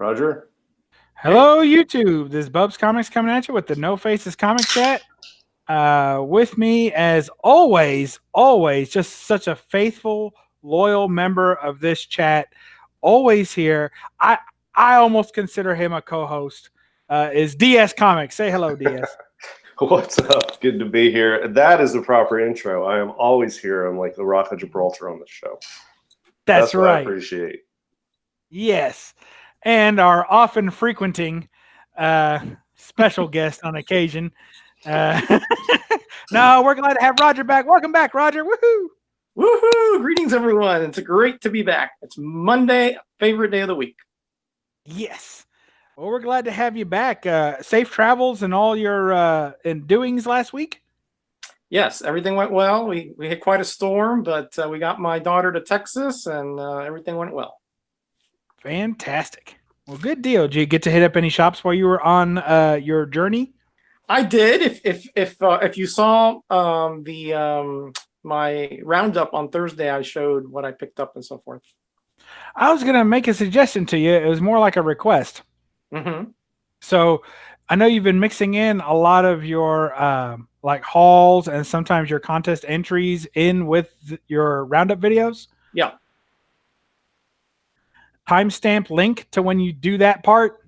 Roger. Hello, YouTube. This is BUB'S Comics coming at you with the No Faces Comic Chat. With me, as always, just such a faithful, loyal member of this chat. Always here. I almost consider him a co-host. Is DS Comics. Say hello, DS. What's up? Good to be here. That is the proper intro. I am always here. I'm like the Rock of Gibraltar on the show. That's what right. I appreciate. Yes. And our often frequenting special guest on occasion. No, we're glad to have Roger back. Welcome back, Roger. Woohoo! Woohoo! Greetings, everyone. It's great to be back. It's Monday, favorite day of the week. Yes. Well, we're glad to have you back. Safe travels and all your doings last week? Yes, everything went well. We had quite a storm, but we got my daughter to Texas, and everything went well. Fantastic. Well, good deal. Did you get to hit up any shops while you were on your journey? I did. If you saw my roundup on Thursday, I showed what I picked up and so forth. I was gonna make a suggestion to you. It was more like a request. Mm-hmm. So I know you've been mixing in a lot of your like hauls and sometimes your contest entries in with your roundup videos. Yeah. Timestamp link to when you do that part,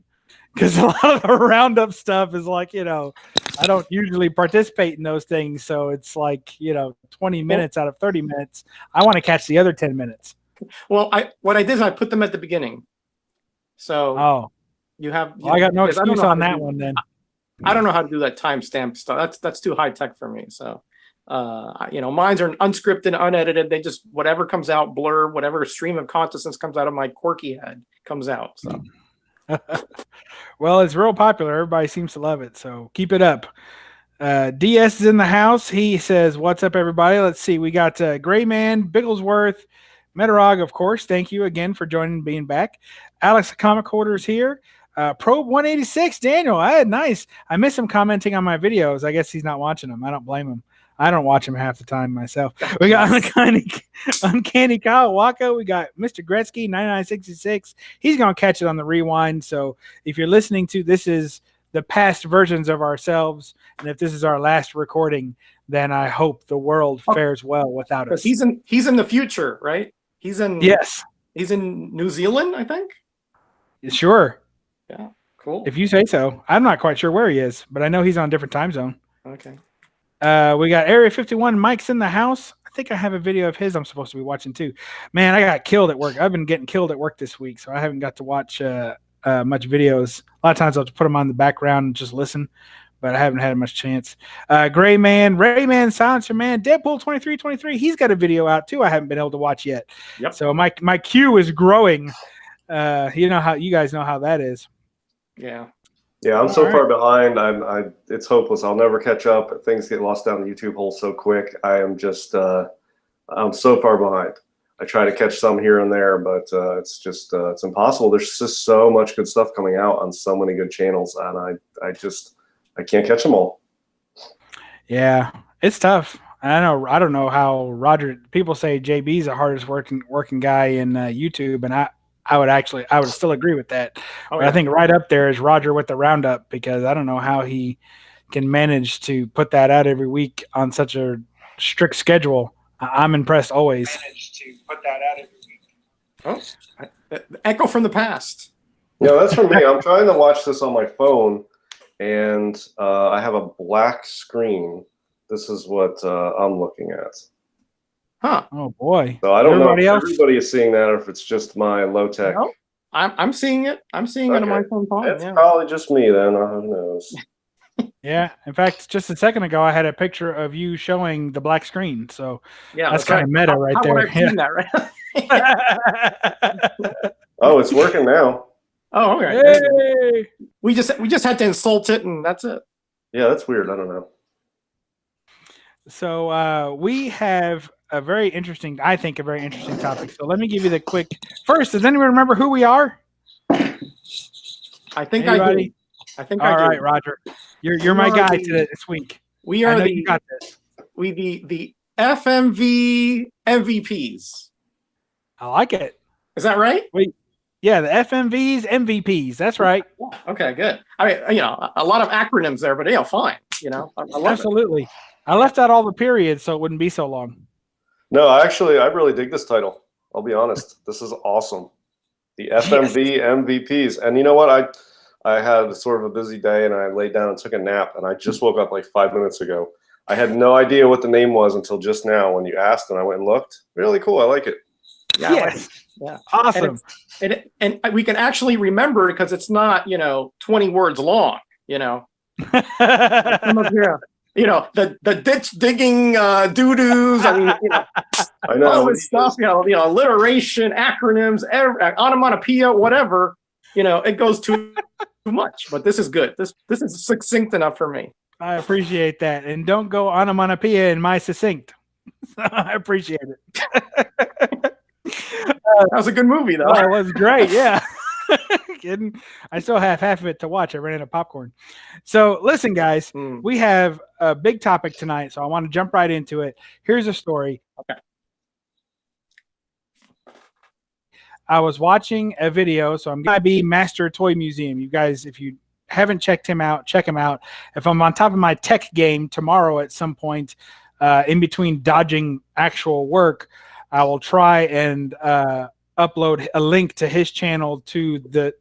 because a lot of the roundup stuff is like, I don't usually participate in those things, so it's like 20 minutes out of 30 minutes. I want to catch the other 10 minutes. Well, what I did is I put them at the beginning. So you have. I got no excuse on that one then. I don't know how to do that timestamp stuff. That's too high tech for me. So. Mine's are unscripted, unedited. They just whatever comes out, blurb, whatever stream of consciousness comes out of my quirky head comes out. So, well, it's real popular. Everybody seems to love it. So keep it up. DS is in the house. He says, "What's up, everybody?" Let's see. We got Gray Man, Bigglesworth, Metarog, of course. Thank you again for joining and being back. Alex, the comic hoarder's here. Probe 186, Daniel. Nice. I miss him commenting on my videos. I guess he's not watching them. I don't blame him. I don't watch him half the time myself. We got Uncanny Kyle Waka. We got Mr. Gretzky 9966. He's going to catch it on the rewind. So if you're listening to this is the past versions of ourselves, and if this is our last recording, then I hope the world fares well without us. He's in the future, right? He's in New Zealand, I think. Sure. Yeah, cool. If you say so. I'm not quite sure where he is, but I know he's on a different time zone. Okay. We got Area 51. Mike's in the house. I think I have a video of his I'm supposed to be watching too. Man, I got killed at work. I've been getting killed at work this week, so I haven't got to watch much videos. A lot of times I'll just put them on the background and just listen, but I haven't had much chance. Gray Man, Rayman, Silencer Man, Deadpool 2323. He's got a video out too. I haven't been able to watch yet. Yep. So my queue is growing. You guys know how that is. Yeah. Yeah, I'm so far behind. It's hopeless. I'll never catch up. Things get lost down the YouTube hole so quick. I am just, I'm so far behind. I try to catch some here and there, but it's just, it's impossible. There's just so much good stuff coming out on so many good channels, and I can't catch them all. Yeah, it's tough. I don't know how Roger. People say JB's the hardest working guy in YouTube, and I would still agree with that. But I think right up there is Roger with the roundup, because I don't know how he can manage to put that out every week on such a strict schedule. I'm impressed always. Oh, echo from the past. Yeah, that's from me. I'm trying to watch this on my phone, and I have a black screen. This is what I'm looking at. Huh. Oh boy. So I don't know if everybody is seeing that or if it's just my low tech. No, I'm seeing it. I'm seeing it on my phone. It's probably just me then. Who knows? Yeah. In fact, just a second ago, I had a picture of you showing the black screen. So yeah, that's kind of meta right there. I've seen that, right? Oh, it's working now. Oh, okay. Hey! We just had to insult it, and that's it. Yeah, that's weird. I don't know. So we have a very interesting topic. So let me give you the quick. First, does anyone remember who we are? I think Anybody? I do. All right, Roger. You're my guy this week. We are you got this. the FMV MVPs. I like it. Is that right? Yeah, the FMVs, MVPs. That's right. Yeah, okay, good. I mean, a lot of acronyms there, but fine. I love Absolutely. I left out all the periods so it wouldn't be so long. No, I really dig this title. I'll be honest. This is awesome. The FMV MVPs. And you know what? I had sort of a busy day and I laid down and took a nap and I just woke up like 5 minutes ago. I had no idea what the name was until just now when you asked and I went and looked. Really cool. I like it. Yeah. Yes. Yeah. Awesome. And we can actually remember it because it's not, 20 words long, Yeah. the ditch digging doo-doos. I mean, I know. all this stuff, alliteration, acronyms, onomatopoeia, whatever, it goes too much. But this is good. This is succinct enough for me. I appreciate that. And don't go onomatopoeia in my succinct. I appreciate it. That was a good movie, though. Oh, it was great. Yeah. Kidding. I still have half of it to watch. I ran out of popcorn. So listen, guys, we have a big topic tonight. So I want to jump right into it. Here's a story. Okay. I was watching a video. So I'm going to be Master Toy Museum. You guys, if you haven't checked him out, check him out. If I'm on top of my tech game tomorrow at some point, in between dodging actual work, I will try and upload a link to his channel to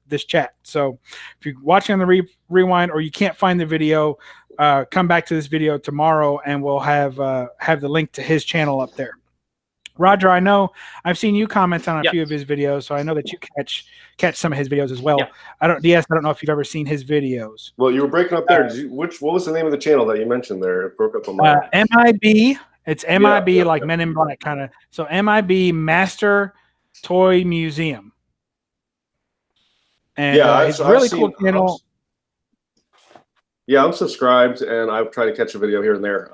this chat. So if you're watching on the rewind or you can't find the video, come back to this video tomorrow and we'll have the link to his channel up there. Roger, I know I've seen you comment on a few of his videos, so I know that you catch some of his videos as well. Yeah. I don't know if you've ever seen his videos. Well, you were breaking up there. What was the name of the channel that you mentioned there? It broke up on my MIB. It's MIB, yeah, Men in Black kind of. So MIB Master Toy Museum. And it's a really cool channel. I'm subscribed and I try to catch a video here and there.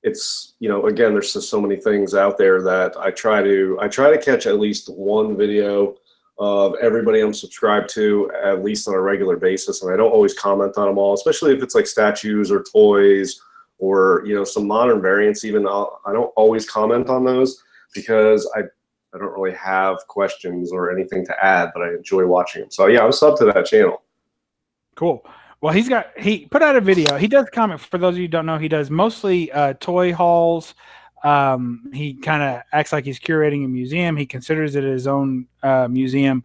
It's, again, there's just so many things out there that I try to catch at least one video of everybody I'm subscribed to at least on a regular basis. And I don't always comment on them all, especially if it's like statues or toys or, some modern variants. Even I don't always comment on those because I don't really have questions or anything to add, but I enjoy watching them. So yeah, I'm sub to that channel. Cool. Well, he put out a video. He does comment, for those of you who don't know, he does mostly toy hauls. He kind of acts like he's curating a museum. He considers it his own museum.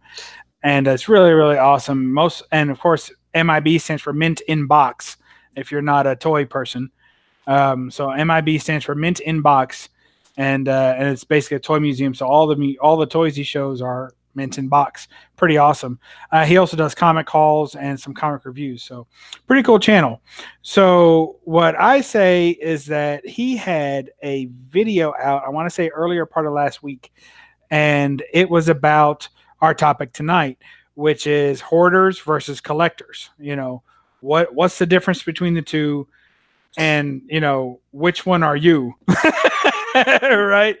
And it's really, really awesome. And of course, MIB stands for Mint in Box, if you're not a toy person. So MIB stands for Mint in Box. And it's basically a toy museum. So all the toys he shows are mint in box. Pretty awesome. He also does comic hauls and some comic reviews. So pretty cool channel. So what I say is that he had a video out, I want to say earlier part of last week, and it was about our topic tonight, which is hoarders versus collectors. What's the difference between the two? And which one are you? Right.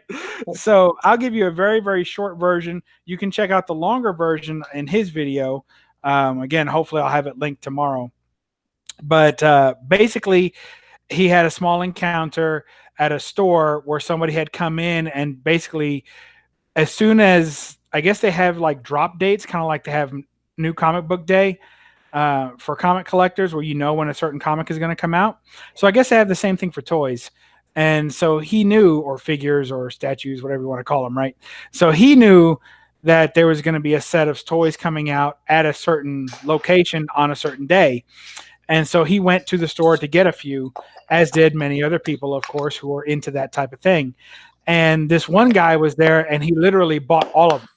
So I'll give you a very, very short version. You can check out the longer version in his video. Again, hopefully I'll have it linked tomorrow. But basically, he had a small encounter at a store where somebody had come in and basically, as soon as, I guess they have like drop dates, kind of like they have New Comic Book Day for comic collectors, where when a certain comic is going to come out. So I guess they have the same thing for toys. And so he knew, or figures or statues, whatever you want to call them, right? So he knew that there was going to be a set of toys coming out at a certain location on a certain day. And so he went to the store to get a few, as did many other people, of course, who were into that type of thing. And this one guy was there, and he literally bought all of them.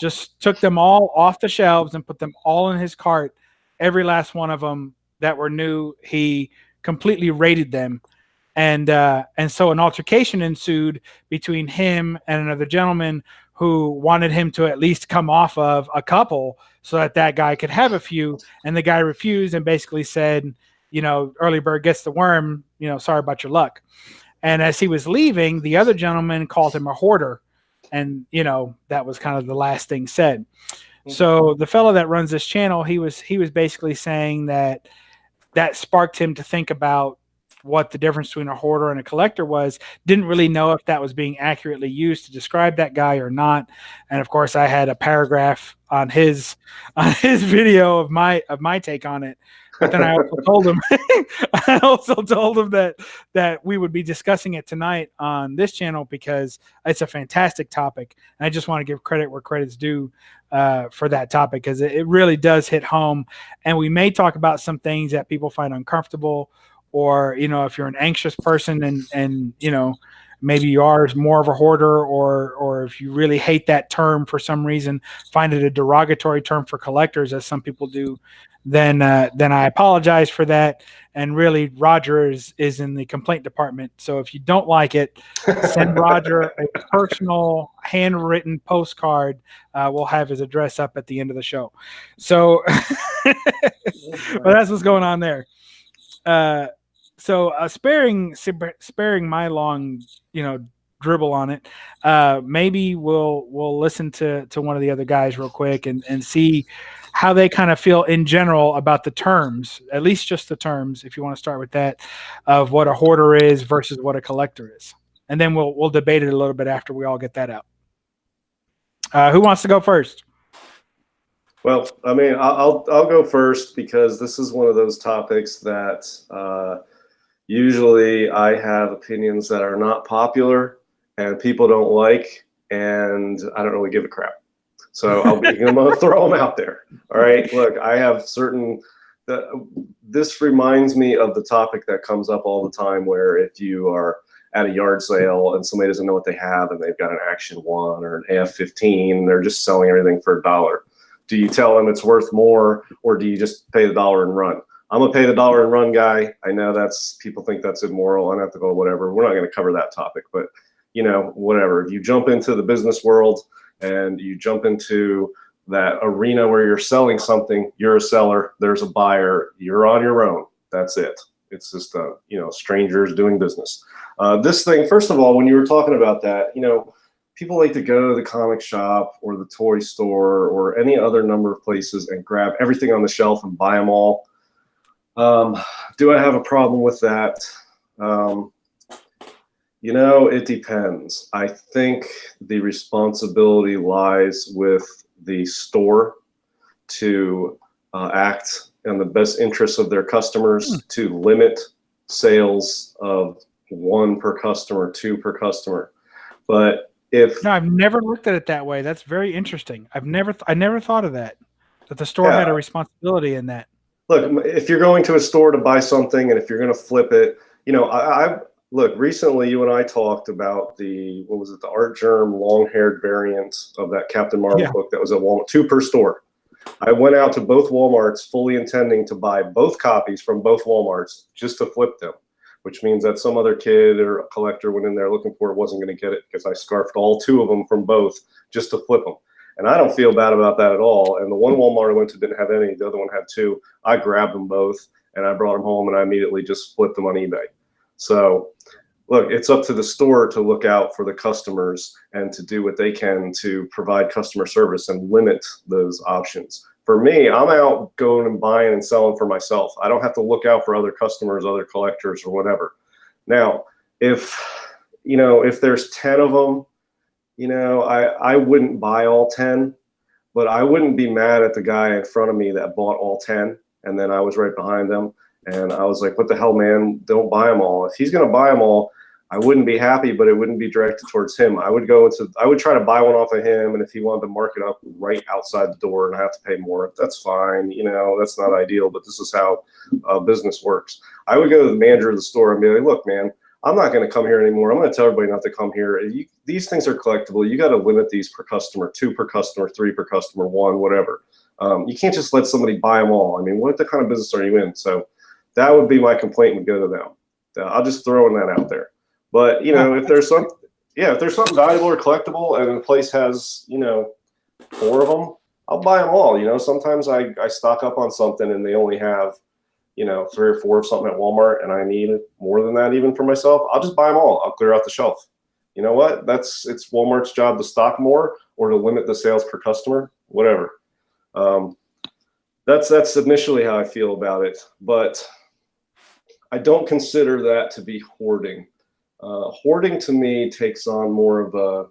Just took them all off the shelves and put them all in his cart. Every last one of them that were new, he completely rated them. And so an altercation ensued between him and another gentleman who wanted him to at least come off of a couple so that guy could have a few. And the guy refused and basically said, early bird gets the worm, sorry about your luck. And as he was leaving, the other gentleman called him a hoarder. And, that was kind of the last thing said. So the fellow that runs this channel, he was basically saying that sparked him to think about what the difference between a hoarder and a collector was. Didn't really know if that was being accurately used to describe that guy or not. And of course, I had a paragraph on his video of my take on it. But then I also told him that we would be discussing it tonight on this channel because it's a fantastic topic. And I just want to give credit where credit's due for that topic, because it really does hit home. And we may talk about some things that people find uncomfortable, or, if you're an anxious person and maybe you are more of a hoarder, or if you really hate that term for some reason, find it a derogatory term for collectors, as some people do, then I apologize for that. And really, Roger is in the complaint department. So if you don't like it, send Roger a personal handwritten postcard. We'll have his address up at the end of the show. So but that's what's going on there. So sparing my long, dribble on it, maybe we'll listen to one of the other guys real quick and see how they kind of feel in general about the terms, at least just the terms, if you want to start with that, of what a hoarder is versus what a collector is. And then we'll debate it a little bit after we all get that out. Who wants to go first? Well, I mean, I'll go first, because this is one of those topics that usually I have opinions that are not popular and people don't like, and I don't really give a crap. So I'm going to throw them out there. All right. Look, I have certain. This reminds me of the topic that comes up all the time, where if you are at a yard sale and somebody doesn't know what they have and they've got an Action 1 or an AF-15, they're just selling everything for $1. Do you tell them it's worth more, or do you just pay the $1 and run? I'm gonna pay the $1 and run guy. I know people think that's immoral, unethical, whatever. We're not gonna cover that topic, but whatever. If you jump into the business world and you jump into that arena where you're selling something, you're a seller, there's a buyer, you're on your own. That's it. It's just strangers doing business. This thing, first of all, when you were talking about that, people like to go to the comic shop or the toy store or any other number of places and grab everything on the shelf and buy them all. Do I have a problem with that? It depends. I think the responsibility lies with the store to act in the best interests of their customers, to limit sales of 1 per customer, 2 per customer. But no, I've never looked at it that way. That's very interesting. I never thought of that the store had a responsibility in that. Look, if you're going to a store to buy something, and if you're going to flip it, look, recently you and I talked about the Art Germ long-haired variant of that Captain Marvel book that was at Walmart, 2 per store. I went out to both Walmarts fully intending to buy both copies from both Walmarts just to flip them, which means that some other kid or a collector went in there looking for it, wasn't going to get it, because I scarfed all 2 of them from both just to flip them. And I don't feel bad about that at all. And the one Walmart I went to didn't have any. The other one had 2. I grabbed them both and I brought them home and I immediately just flipped them on eBay. So look, it's up to the store to look out for the customers and to do what they can to provide customer service and limit those options. For me, I'm out going and buying and selling for myself. I don't have to look out for other customers, other collectors, or whatever. Now, if there's 10 of them, I wouldn't buy all 10, but I wouldn't be mad at the guy in front of me that bought all 10, and then I was right behind them, and I was like, what the hell, man, don't buy them all. If he's going to buy them all, I wouldn't be happy, but it wouldn't be directed towards him. I would try to buy one off of him, and if he wanted to mark it up right outside the door and I have to pay more, that's fine. That's not ideal, but this is how business works. I would go to the manager of the store and be like, look, man, I'm not going to come here anymore. I'm going to tell everybody not to come here. These things are collectible. You got to limit these per customer, 2 per customer, 3 per customer, 1, whatever. You can't just let somebody buy them all. I mean, what the kind of business are you in? So that would be my complaint, would go to them. I'll just throw that out there. But if there's something valuable or collectible and the place has 4 of them, I'll buy them all. Sometimes I stock up on something and they only have 3 or 4 of something at Walmart, and I need more than that even for myself. I'll just buy them all. I'll clear out the shelf. You know what? It's Walmart's job to stock more or to limit the sales per customer, whatever. That's initially how I feel about it. But I don't consider that to be hoarding. Hoarding to me takes on more of a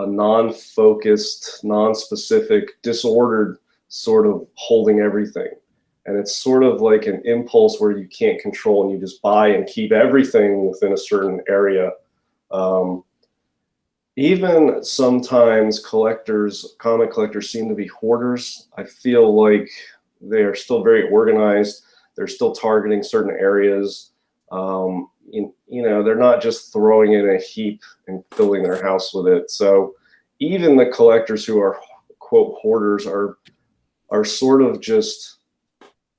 non-focused, non-specific, disordered sort of holding everything. And it's sort of like an impulse where you can't control and you just buy and keep everything within a certain area. Even sometimes comic collectors seem to be hoarders. I feel like they are still very organized. They're still targeting certain areas. They're not just throwing it in a heap and filling their house with it. So even the collectors who are quote hoarders are sort of just,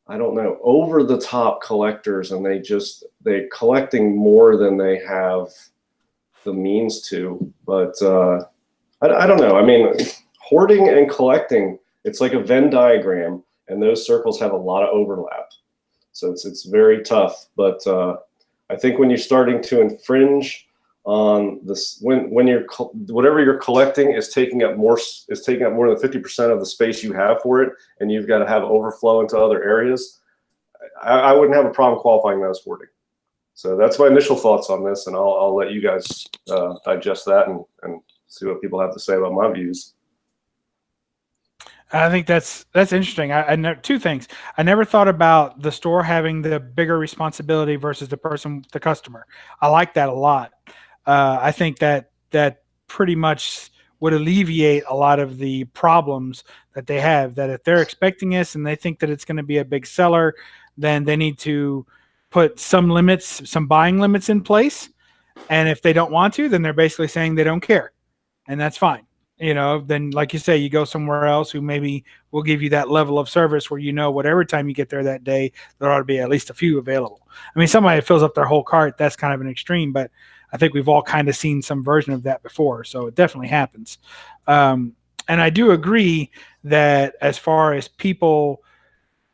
I don't know, over the top collectors, and they're collecting more than they have the means to. But I don't know. I mean, hoarding and collecting, it's like a Venn diagram, and those circles have a lot of overlap. So it's very tough. But I think when you're starting to infringe on this, when whatever you're collecting is taking up more than 50% of the space you have for it, and you've got to have overflow into other areas, I wouldn't have a problem qualifying that as hoarding. So that's my initial thoughts on this, and I'll let you guys digest that and see what people have to say about my views. I think that's interesting. I know two things. I never thought about the store having the bigger responsibility versus the customer. I like that a lot. I think that pretty much would alleviate a lot of the problems that they have. That if they're expecting this and they think that it's going to be a big seller, then they need to put some limits, some buying limits in place. And if they don't want to, then they're basically saying they don't care, and that's fine. Then like you say, you go somewhere else who maybe will give you that level of service where whatever time you get there that day, there ought to be at least a few available. I mean, somebody that fills up their whole cart, that's kind of an extreme, but I think we've all kind of seen some version of that before, so it definitely happens. And I do agree that as far as people,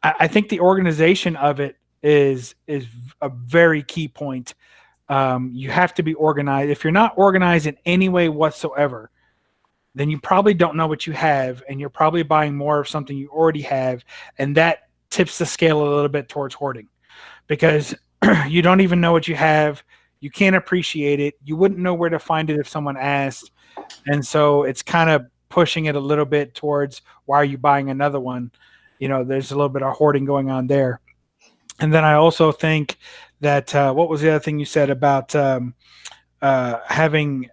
I think the organization of it is a very key point. You have to be organized. If you're not organized in any way whatsoever, then you probably don't know what you have, and you're probably buying more of something you already have, and that tips the scale a little bit towards hoarding, because you don't even know what you have. You can't appreciate it. You wouldn't know where to find it if someone asked, and so it's kind of pushing it a little bit towards, why are you buying another one? There's a little bit of hoarding going on there. And then I also think that what was the other thing you said about having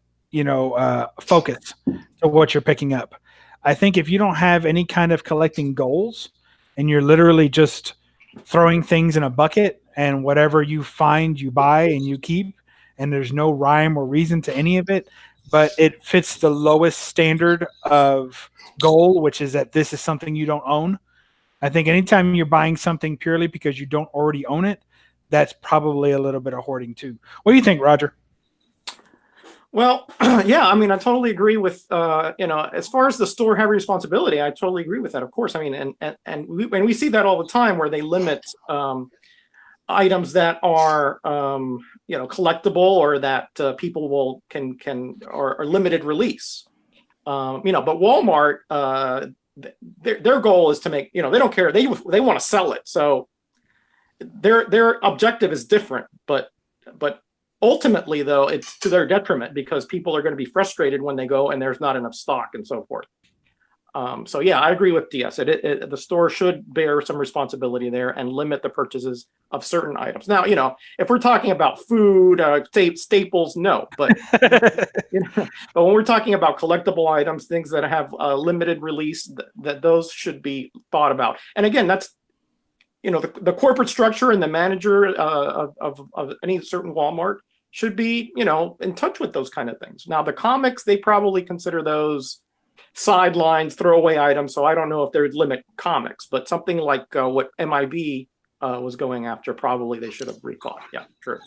focus to what you're picking up? I think if you don't have any kind of collecting goals, and you're literally just throwing things in a bucket, and whatever you find you buy and you keep, and there's no rhyme or reason to any of it, but it fits the lowest standard of goal, which is that this is something you don't own. I think anytime you're buying something purely because you don't already own it, that's probably a little bit of hoarding too. What do you think, Roger? Well, yeah, I mean, I totally agree with, as far as the store having responsibility, I totally agree with that, of course. I mean, and we see that all the time, where they limit items that are, collectible, or that people or limited release. But Walmart, their goal is to make, they don't care. They want to sell it. So their objective is different, but ultimately, though, it's to their detriment, because people are going to be frustrated when they go and there's not enough stock and so forth. So yeah, I agree with DS. The store should bear some responsibility there and limit the purchases of certain items. Now, if we're talking about food, staples, no. But but when we're talking about collectible items, things that have a limited release, that those should be thought about. And again, that's the corporate structure and the manager of any certain Walmart should be in touch with those kind of things. Now, the comics, they probably consider those sidelines, throwaway items. So I don't know if they would limit comics, but something like what MIB was going after, probably they should have recalled. Yeah, true.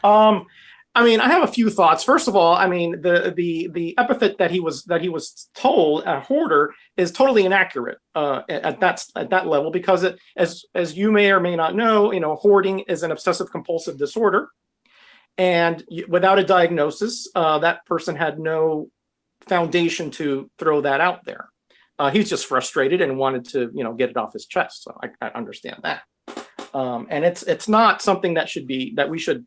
I mean, I have a few thoughts. First of all, I mean, the epithet that he was told, a hoarder, is totally inaccurate at that level, because as you may or may not know, hoarding is an obsessive compulsive disorder, and without a diagnosis, that person had no foundation to throw that out there. He's just frustrated and wanted to, get it off his chest. So I understand that. And it's not something that we should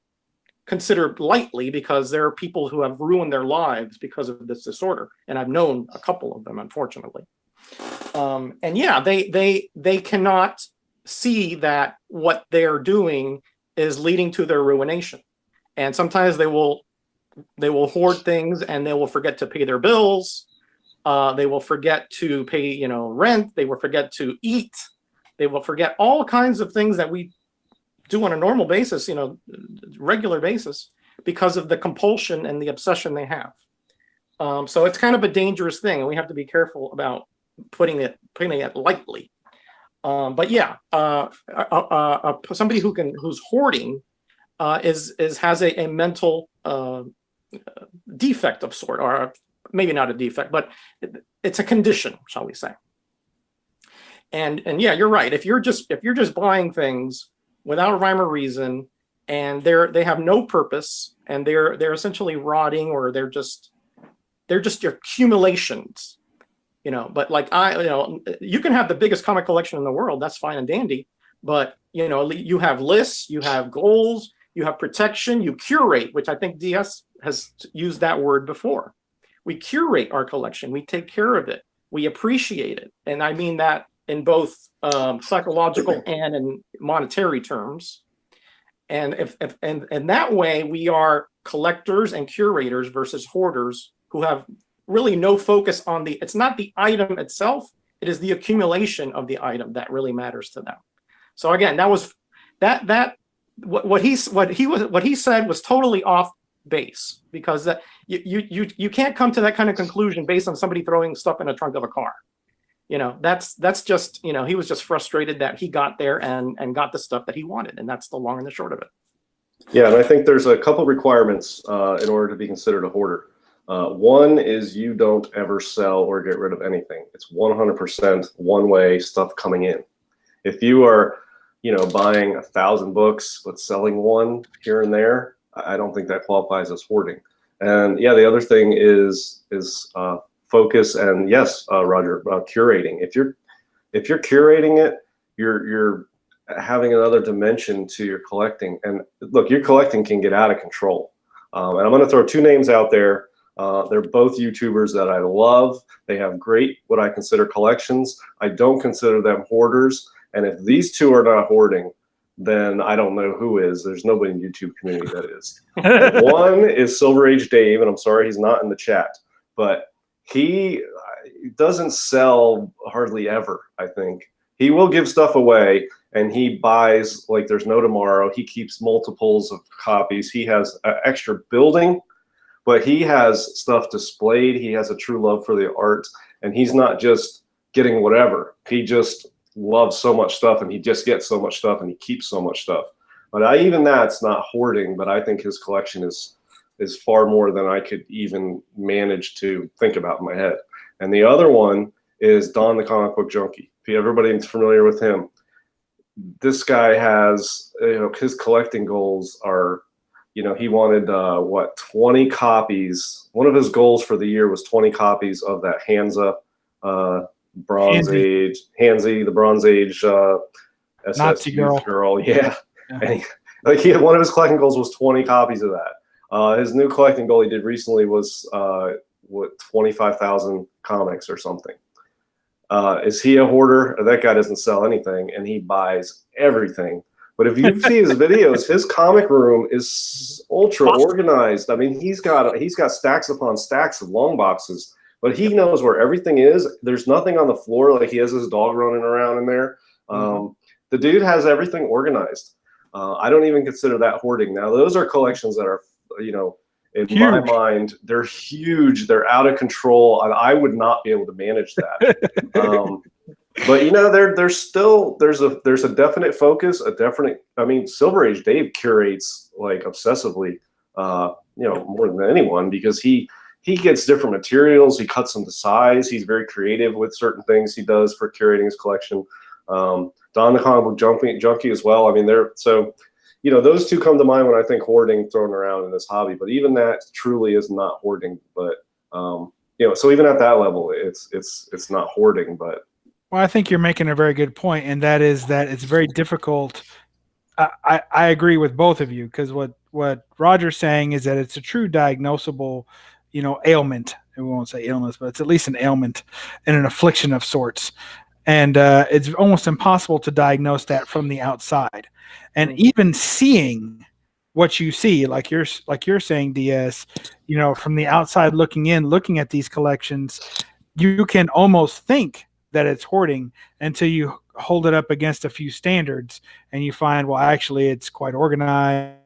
consider lightly, because there are people who have ruined their lives because of this disorder, and I've known a couple of them, unfortunately. And yeah, they cannot see that what they're doing is leading to their ruination, and sometimes they will hoard things, and they will forget to pay their bills. They will forget to pay, rent. They will forget to eat. They will forget all kinds of things that we do on a normal basis, regular basis, because of the compulsion and the obsession they have. So it's kind of a dangerous thing, and we have to be careful about putting it lightly. But yeah, somebody who's hoarding has a mental defect of sort, or maybe not a defect, but it's a condition, shall we say? And yeah, you're right. If you're just buying things without a rhyme or reason, and they have no purpose, and they're essentially rotting, or they're just your accumulations, But like you can have the biggest comic collection in the world. That's fine and dandy, but you have lists, you have goals, you have protection, you curate, which I think DS has used that word before. We curate our collection, we take care of it, we appreciate it, and I mean that in both psychological and in monetary terms. And and that way we are collectors and curators versus hoarders who have really no focus on it's not the item itself, it is the accumulation of the item that really matters to them. So again, that was what he said was totally off base, because you can't come to that kind of conclusion based on somebody throwing stuff in the trunk of a car. That's just, he was just frustrated that he got there and got the stuff that he wanted, and that's the long and the short of it. Yeah, and I think there's a couple requirements in order to be considered a hoarder. One is you don't ever sell or get rid of anything. It's 100% one-way stuff coming in. If you are, buying 1,000 books but selling one here and there, I don't think that qualifies as hoarding. And yeah, the other thing is focus, and yes, Roger, curating. If you're curating it, you're having another dimension to your collecting. And look, your collecting can get out of control. And I'm going to throw two names out there. They're both YouTubers that I love. They have great, what I consider, collections. I don't consider them hoarders. And if these two are not hoarding, then I don't know who is. There's nobody in the YouTube community that is. One is Silver Age Dave, and I'm sorry he's not in the chat, but he doesn't sell hardly ever, I think. He will give stuff away, and he buys like there's no tomorrow. He keeps multiples of copies. He has extra building, but he has stuff displayed. He has a true love for the art, and he's not just getting whatever. He just loves so much stuff, and he just gets so much stuff, and he keeps so much stuff. But even that's not hoarding, but I think his collection is far more than I could even manage to think about in my head. And the other one is Don the Comic Book Junkie. If everybody's familiar with him, this guy has, his collecting goals are, he wanted 20 copies. One of his goals for the year was 20 copies of that Hansa Bronze Age, Hansi, the Bronze Age SS Nazi girl. Yeah. And he had, one of his collecting goals was 20 copies of that. His new collecting goal he did recently was 25,000 comics or something. Is he a hoarder? That guy doesn't sell anything, and he buys everything. But if you see his videos, his comic room is ultra organized. I mean, he's got stacks upon stacks of long boxes, but he knows where everything is. There's nothing on the floor. Like, he has his dog running around in there. The dude has everything organized. I don't even consider that hoarding. Now, those are collections that are, in huge. My mind, they're huge. They're out of control. I would not be able to manage that. But there's a definite focus, I mean, Silver Age Dave curates like obsessively, more than anyone, because he gets different materials. He cuts them to size. He's very creative with certain things he does for curating his collection. Don the Comic Book Junkie as well. I mean, those two come to mind when I think hoarding thrown around in this hobby. But even that truly is not hoarding. But so even at that level, it's not hoarding. But well, I think you're making a very good point, and that is that it's very difficult I agree with both of you, because what Roger's saying is that it's a true diagnosable, ailment. And we won't say illness, but it's at least an ailment and an affliction of sorts. And it's almost impossible to diagnose that from the outside. And even seeing what you see, like you're saying, DS, from the outside looking in, looking at these collections, you can almost think that it's hoarding until you hold it up against a few standards and you find, well, actually it's quite organized.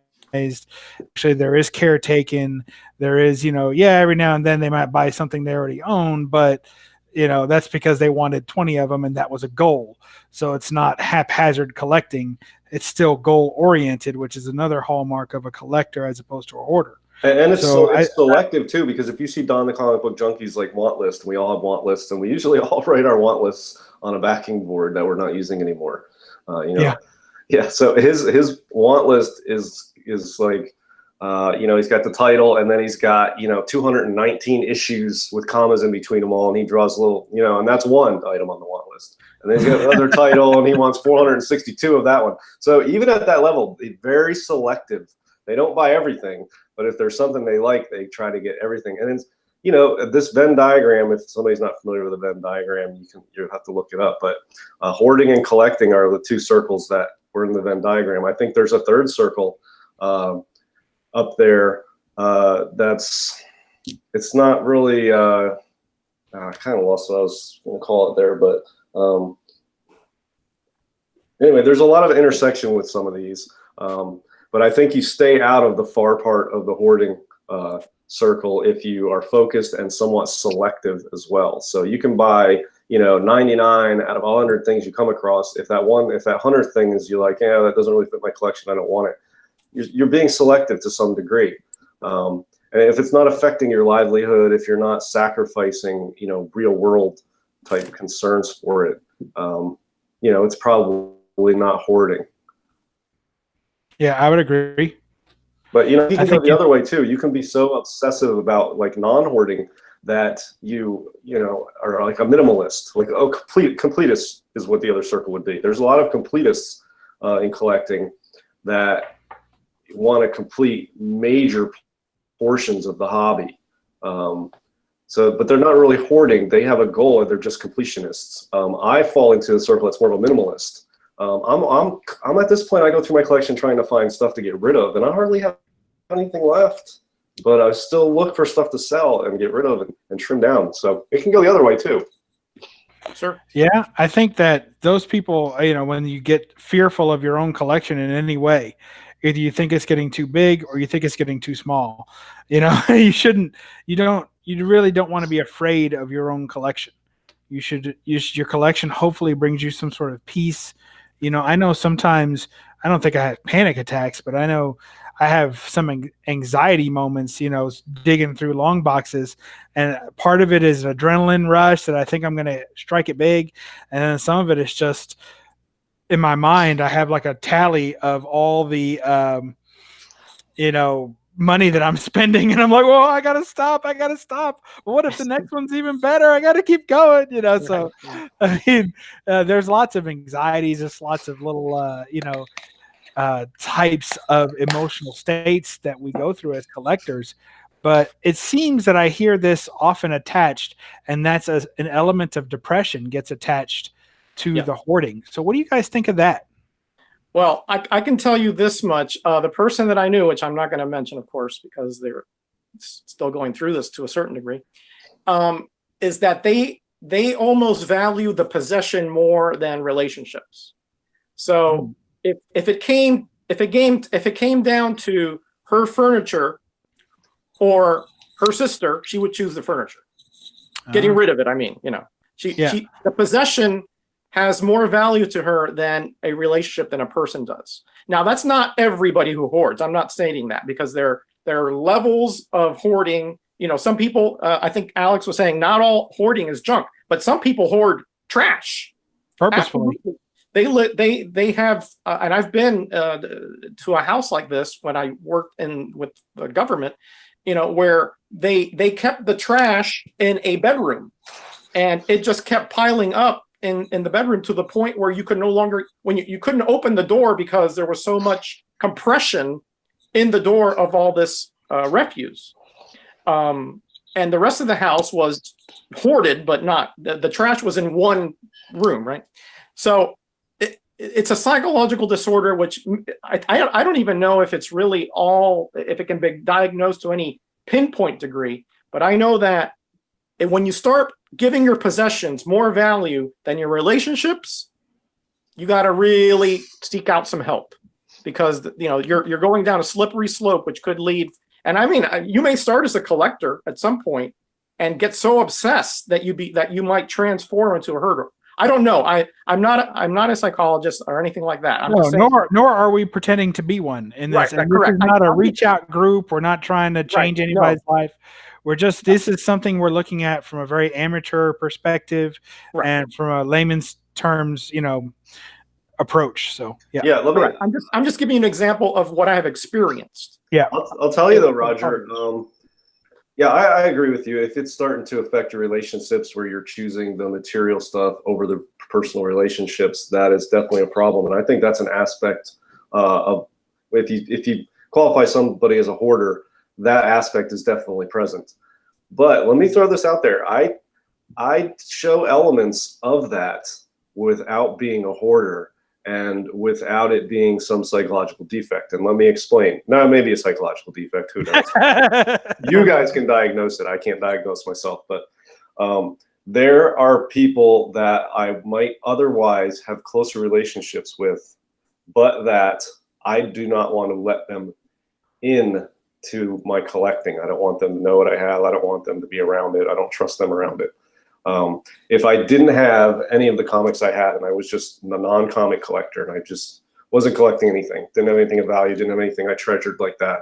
Actually, there is care taken. There is, every now and then they might buy something they already own, but that's because they wanted 20 of them and that was a goal. So it's not haphazard collecting. It's still goal oriented, which is another hallmark of a collector as opposed to a hoarder. And it's selective too, because if you see Don the Comic Book Junkies like want list, we all have want lists, and we usually all write our want lists on a backing board that we're not using anymore. Yeah. So his want list is like, he's got the title, and then he's got 219 issues with commas in between them all, and he draws a little, and that's one item on the want list. And then he's got another title, and he wants 462 of that one. So even at that level, it's very selective. They don't buy everything, but if there's something they like, they try to get everything. And it's, this Venn diagram, if somebody's not familiar with a Venn diagram, you have to look it up. But hoarding and collecting are the two circles that were in the Venn diagram. I think there's a third circle up there it's not really, I kind of lost what I was going to call it there, but anyway, there's a lot of intersection with some of these. But I think you stay out of the far part of the hoarding circle if you are focused and somewhat selective as well. So you can buy, 99 out of 100 things you come across. If that 100th thing is you like, that doesn't really fit my collection, I don't want it. You're being selective to some degree. And if it's not affecting your livelihood, if you're not sacrificing, real world type concerns for it, it's probably not hoarding. Yeah, I would agree. But you can go the other way too. You can be so obsessive about like non-hoarding that you are like a minimalist. Like completist is what the other circle would be. There's a lot of completists in collecting that want to complete major portions of the hobby. But they're not really hoarding. They have a goal, and they're just completionists. I fall into the circle that's more of a minimalist. I'm at this point, I go through my collection trying to find stuff to get rid of, and I hardly have anything left, but I still look for stuff to sell and get rid of and trim down. So it can go the other way too. Sure. Yeah, I think that those people, when you get fearful of your own collection in any way, either you think it's getting too big or you think it's getting too small, you really don't want to be afraid of your own collection. Your collection hopefully brings you some sort of peace. I know sometimes, I don't think I have panic attacks, but I know I have some anxiety moments, digging through long boxes. And part of it is an adrenaline rush that I think I'm going to strike it big. And then some of it is just in my mind, I have like a tally of all the, money that I'm spending. And I'm like, well, I got to stop. Well, what if the next one's even better? I got to keep going, So, I mean, there's lots of anxieties, just lots of little, types of emotional states that we go through as collectors. But it seems that I hear this often attached, and that's an element of depression gets attached to the hoarding. So what do you guys think of that? Well, I can tell you this much. The person that I knew, which I'm not going to mention, of course, because they're still going through this to a certain degree, is that they almost value the possession more than relationships. So if it came down to her furniture or her sister, she would choose the furniture. Getting rid of it, I mean, she the possession has more value to her than a relationship than a person does. Now, that's not everybody who hoards. I'm not stating that, because there are levels of hoarding. Some people, I think Alex was saying, not all hoarding is junk, but some people hoard trash purposefully. Absolutely. They have, and I've been to a house like this when I worked with the government, where they kept the trash in a bedroom, and it just kept piling up in the bedroom to the point where you could no longer, when you couldn't open the door because there was so much compression in the door of all this refuse. And the rest of the house was hoarded, but not, the trash was in one room, right? So it's a psychological disorder, which I don't even know if it's really if it can be diagnosed to any pinpoint degree, but I know that when you start giving your possessions more value than your relationships, you got to really seek out some help, because you're going down a slippery slope, which could lead. And I mean, you may start as a collector at some point and get so obsessed that you might transform into a herder. I don't know. I'm not a psychologist or anything like that. I'm just saying, nor are we pretending to be one in this. Right, And correct. This is not a reach out group. We're not trying to change anybody's life. We're just, this is something we're looking at from a very amateur perspective, and from a layman's terms, approach. So yeah. I'm just giving you an example of what I have experienced. Yeah, I'll tell you though, Roger. Yeah, I agree with you. If it's starting to affect your relationships where you're choosing the material stuff over the personal relationships, that is definitely a problem. And I think that's an aspect of, if you qualify somebody as a hoarder, that aspect is definitely present. But let me throw this out there. I show elements of that without being a hoarder and without it being some psychological defect. And let me explain. Now, maybe a psychological defect, who knows? You guys can diagnose it. I can't diagnose myself. But there are people that I might otherwise have closer relationships with, but that I do not want to let them in to my collecting. I don't want them to know what I have. I don't want them to be around it. I don't trust them around it. If I didn't have any of the comics I had and I was just a non-comic collector and I just wasn't collecting anything, didn't have anything of value, didn't have anything I treasured like that,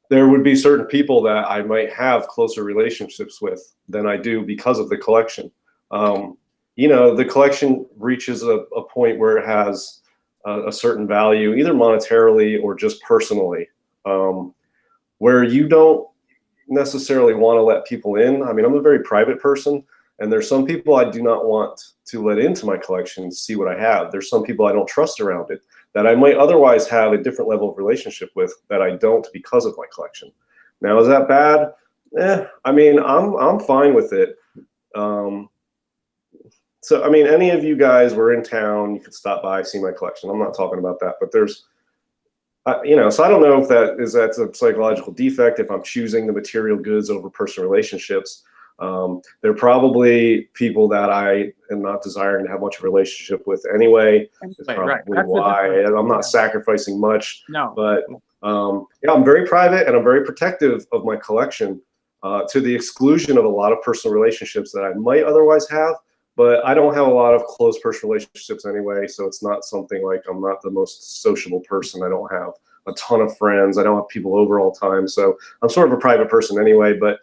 there would be certain people that I might have closer relationships with than I do because of the collection. The collection reaches a point where it has a certain value, either monetarily or just personally, where you don't necessarily want to let people in. I mean, I'm a very private person. And there's some people I do not want to let into my collection to see what I have. There's some people I don't trust around it that I might otherwise have a different level of relationship with that I don't because of my collection. Now, is that bad? I mean, I'm fine with it. So, I mean, any of you guys were in town, you could stop by, see my collection. I'm not talking about that, but there's, so I don't know if that's a psychological defect, if I'm choosing the material goods over personal relationships. They're probably people that I am not desiring to have much of a relationship with anyway. It's probably why I'm not sacrificing much. No. But yeah, I'm very private and I'm very protective of my collection, to the exclusion of a lot of personal relationships that I might otherwise have. But I don't have a lot of close personal relationships anyway, so it's not something like I'm not the most sociable person. I don't have a ton of friends. I don't have people over all the time. So I'm sort of a private person anyway, but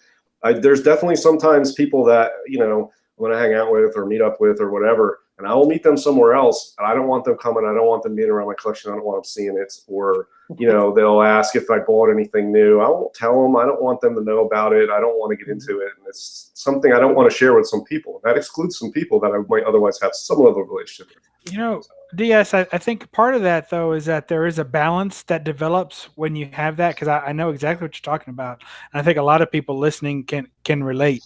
there's definitely sometimes people that, I'm going to hang out with or meet up with or whatever, and I will meet them somewhere else. And I don't want them coming. I don't want them being around my collection. I don't want them seeing it. Or, they'll ask if I bought anything new. I won't tell them. I don't want them to know about it. I don't want to get into it. And it's something I don't want to share with some people. That excludes some people that I might otherwise have some level of relationship with. DS, I think part of that, though, is that there is a balance that develops when you have that, because I know exactly what you're talking about. And I think a lot of people listening can relate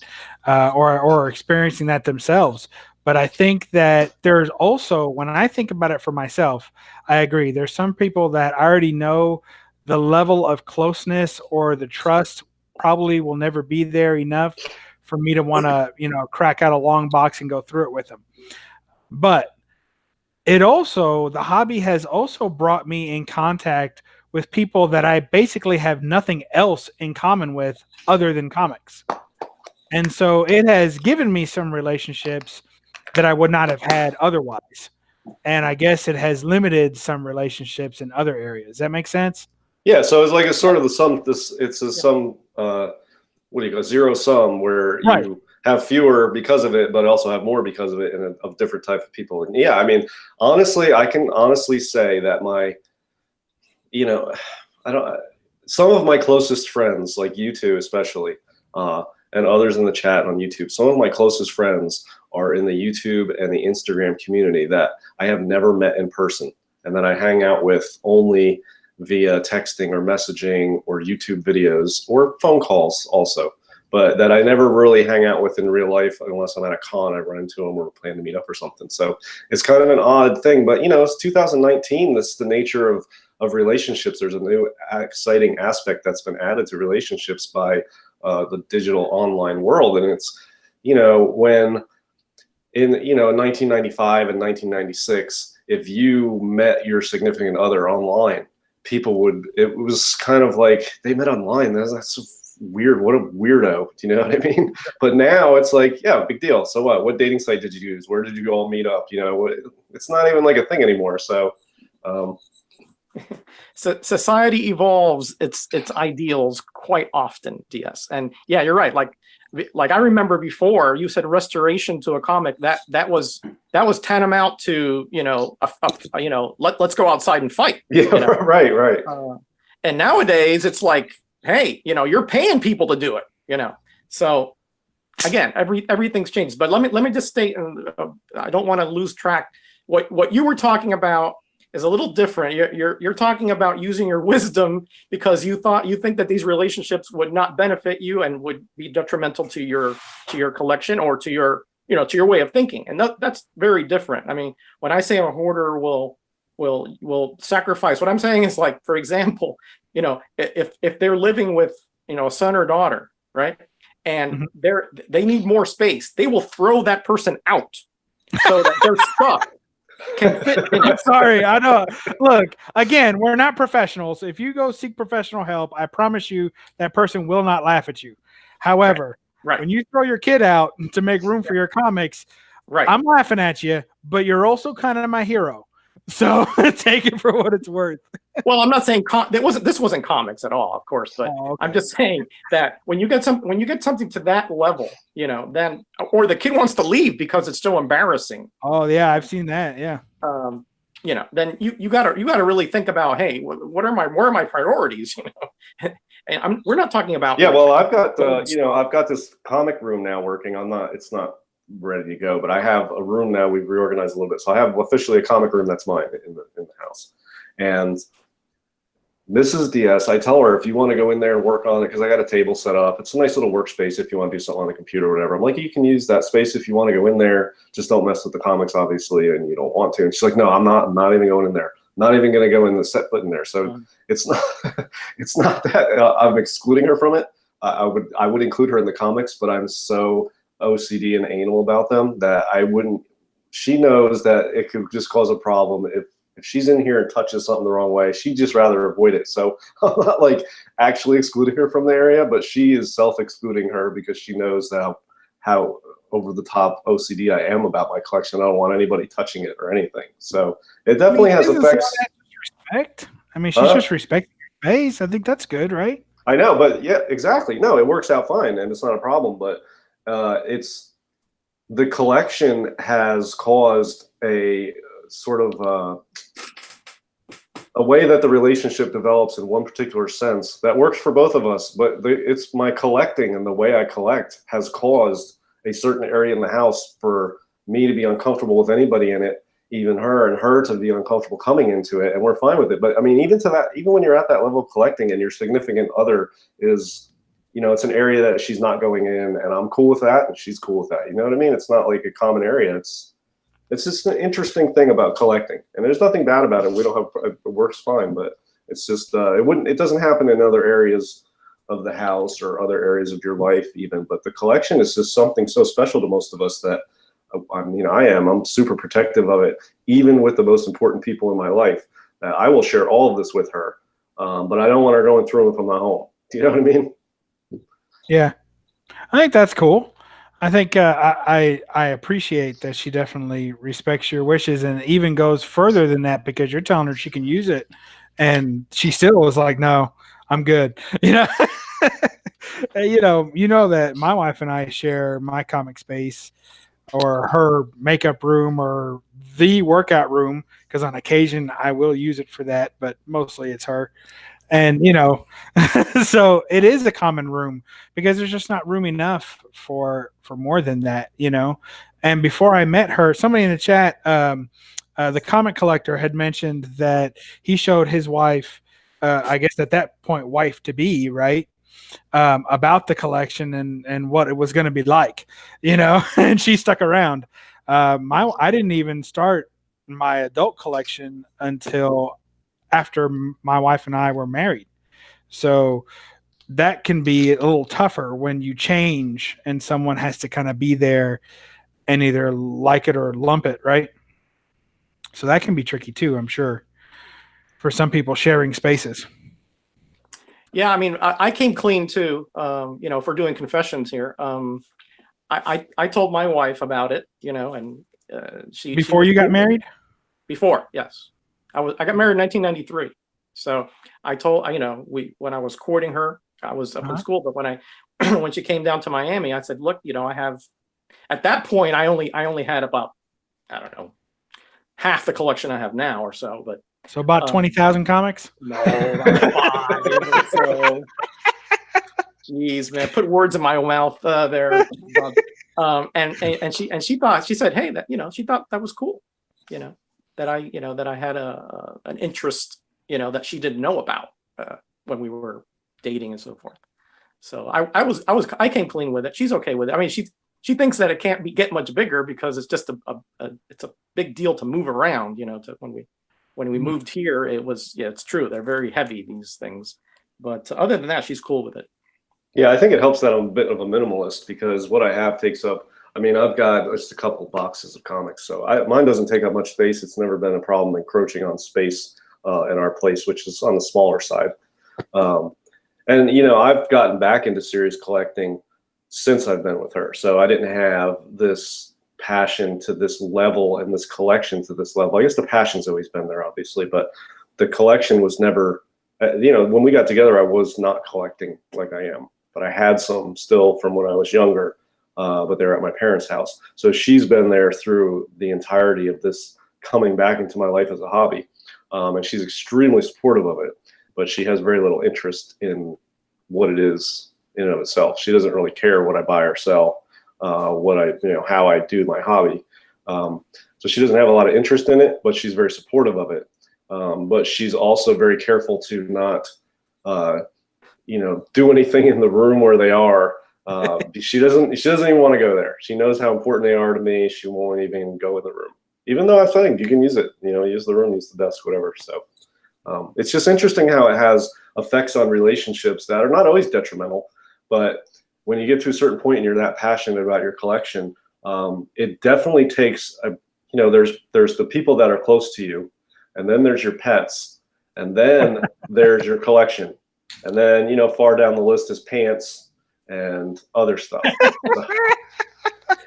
or experiencing that themselves. But I think that there's also, when I think about it for myself, I agree. There's some people that I already know the level of closeness or the trust probably will never be there enough for me to want to, crack out a long box and go through it with them. But the hobby has also brought me in contact with people that I basically have nothing else in common with other than comics. And so it has given me some relationships that I would not have had otherwise. And I guess it has limited some relationships in other areas. Does that make sense? Yeah. So it's like a sort of zero sum where you have fewer because of it, but also have more because of it, and of different type of people. And yeah, I mean, honestly, I can honestly say that some of my closest friends, like you two especially, and others in the chat on YouTube. Some of my closest friends are in the YouTube and the Instagram community that I have never met in person, and that I hang out with only via texting or messaging or YouTube videos or phone calls also, but that I never really hang out with in real life unless I'm at a con. I run into them or plan to meet up or something. So it's kind of an odd thing, but you know, it's 2019. That's the nature of relationships. There's a new exciting aspect that's been added to relationships by the digital online world. And it's, you know, when in 1995 and 1996, if you met your significant other online, it was kind of like they met online. That's so weird. What a weirdo. Do you know what I mean? But now it's like, yeah, big deal. So what dating site did you use? Where did you all meet up? You know, it's not even like a thing anymore. So, so society evolves its ideals quite often, DS. And yeah, you're right. Like I remember before you said restoration to a comic, that was tantamount to, you know, let's go outside and fight. Yeah, you know? right. And nowadays it's like, hey, you know, you're paying people to do it, you know. So again, everything's changed. But let me just state, I don't want to lose track. What you were talking about is a little different. You're talking about using your wisdom because you think that these relationships would not benefit you and would be detrimental to your collection or to your way of thinking. And that's very different. I mean, when I say a hoarder will sacrifice, what I'm saying is, like, for example, you know, if they're living with, you know, a son or daughter, right? And they need more space, they will throw that person out so that their stuff can fit in it. Sorry, I know. Look, again, we're not professionals. If you go seek professional help, I promise you that person will not laugh at you. However, right. When you throw your kid out to make room for your comics, right, I'm laughing at you, but you're also kind of my hero. So take it for what it's worth. Well, I'm not saying this wasn't comics at all, of course, but okay. I'm just saying that when you get something to that level, you know, then, or the kid wants to leave because it's so embarrassing. Oh yeah, I've seen that. Yeah. You know, then you gotta really think about, hey, where are my priorities? You know, and we're not talking about. Yeah, well, I've got I've got this comic room now working. It's not ready to go, but I have a room now. We've reorganized a little bit, so I have officially a comic room that's mine in the house. And Mrs. DS, I tell her, if you want to go in there and work on it, because I got a table set up. It's a nice little workspace if you want to do something on the computer or whatever. I'm like, you can use that space if you want to go in there. Just don't mess with the comics, obviously, and you don't want to. And she's like, no, I'm not even going in there. Not even going to go in the set foot in there. So it's not that I'm excluding her from it. I would include her in the comics, but I'm so OCD and anal about them that I wouldn't. She knows that it could just cause a problem if she's in here and touches something the wrong way. She'd just rather avoid it. So I'm not like actually excluding her from the area, but she is self-excluding her because she knows how over the top OCD I am about my collection. I don't want anybody touching it or anything. So it definitely has effects. Respect. I mean, she's just respecting your space. I think that's good, right? I know, but yeah, exactly. No, it works out fine and it's not a problem, but it's the collection has caused a sort of a way that the relationship develops in one particular sense that works for both of us, but it's my collecting and the way I collect has caused a certain area in the house for me to be uncomfortable with anybody in it, even her, and her to be uncomfortable coming into it, and we're fine with it. But I mean, even when you're at that level of collecting and your significant other is, you know, it's an area that she's not going in, and I'm cool with that, and she's cool with that. You know what I mean? It's not like a common area. It's just an interesting thing about collecting, and there's nothing bad about it. We don't have, it works fine, but it's just it doesn't happen in other areas of the house or other areas of your life even. But the collection is just something so special to most of us that I'm super protective of it, even with the most important people in my life. I will share all of this with her, but I don't want her going through it from my home. Do you know what I mean? Yeah, I think that's cool. I think I appreciate that she definitely respects your wishes and even goes further than that because you're telling her she can use it, and she still was like, "No, I'm good." You know that my wife and I share my comic space or her makeup room or the workout room because on occasion I will use it for that, but mostly it's her. And so it is a common room because there's just not room enough for more than that. And before I met her, somebody in the chat, the comic collector had mentioned that he showed his wife, I guess at that point, wife to be, right, about the collection and what it was going to be like, and she stuck around. I didn't even start my adult collection until after my wife and I were married. So that can be a little tougher when you change and someone has to kind of be there and either like it or lump it, right? So that can be tricky too, I'm sure, for some people sharing spaces. Yeah, I mean, I came clean too. If we're doing confessions here, I told my wife about it, and she Before you got married? Before, yes. I got married in 1993. So I told, when I was courting her, I was up in school, but when she came down to Miami, I said, look, I have, at that point, I only had about, I don't know, half the collection I have now or so, but. So about 20,000 comics? No, not 5. So, jeez, man, put words in my mouth there. And she thought, she said, hey, that, she thought that was cool, that I had an interest, that she didn't know about when we were dating and so forth. So I came clean with it. She's okay with it. I mean, she thinks that it can't get much bigger because it's just it's a big deal to move around, to when we moved here, it was, it's true. They're very heavy, these things. But other than that, she's cool with it. Yeah, I think it helps that I'm a bit of a minimalist because what I have takes up, I've got just a couple boxes of comics. So mine doesn't take up much space. It's never been a problem encroaching on space in our place, which is on the smaller side. And, I've gotten back into serious collecting since I've been with her. So I didn't have this passion to this level and this collection to this level. I guess the passion's always been there, obviously, but the collection was never, when we got together, I was not collecting like I am, but I had some still from when I was younger, but they're at my parents' house. So she's been there through the entirety of this coming back into my life as a hobby. And she's extremely supportive of it, but she has very little interest in what it is in and of itself. She doesn't really care what I buy or sell, how I do my hobby. So she doesn't have a lot of interest in it, but she's very supportive of it. But she's also very careful to not, do anything in the room where they are. She doesn't even want to go there. She knows how important they are to me. She won't even go in the room, even though I think you can use it, use the room, use the desk, whatever. So it's just interesting how it has effects on relationships that are not always detrimental, but when you get to a certain point and you're that passionate about your collection, it definitely takes there's the people that are close to you, and then there's your pets, and then there's your collection, and then far down the list is pants and other stuff.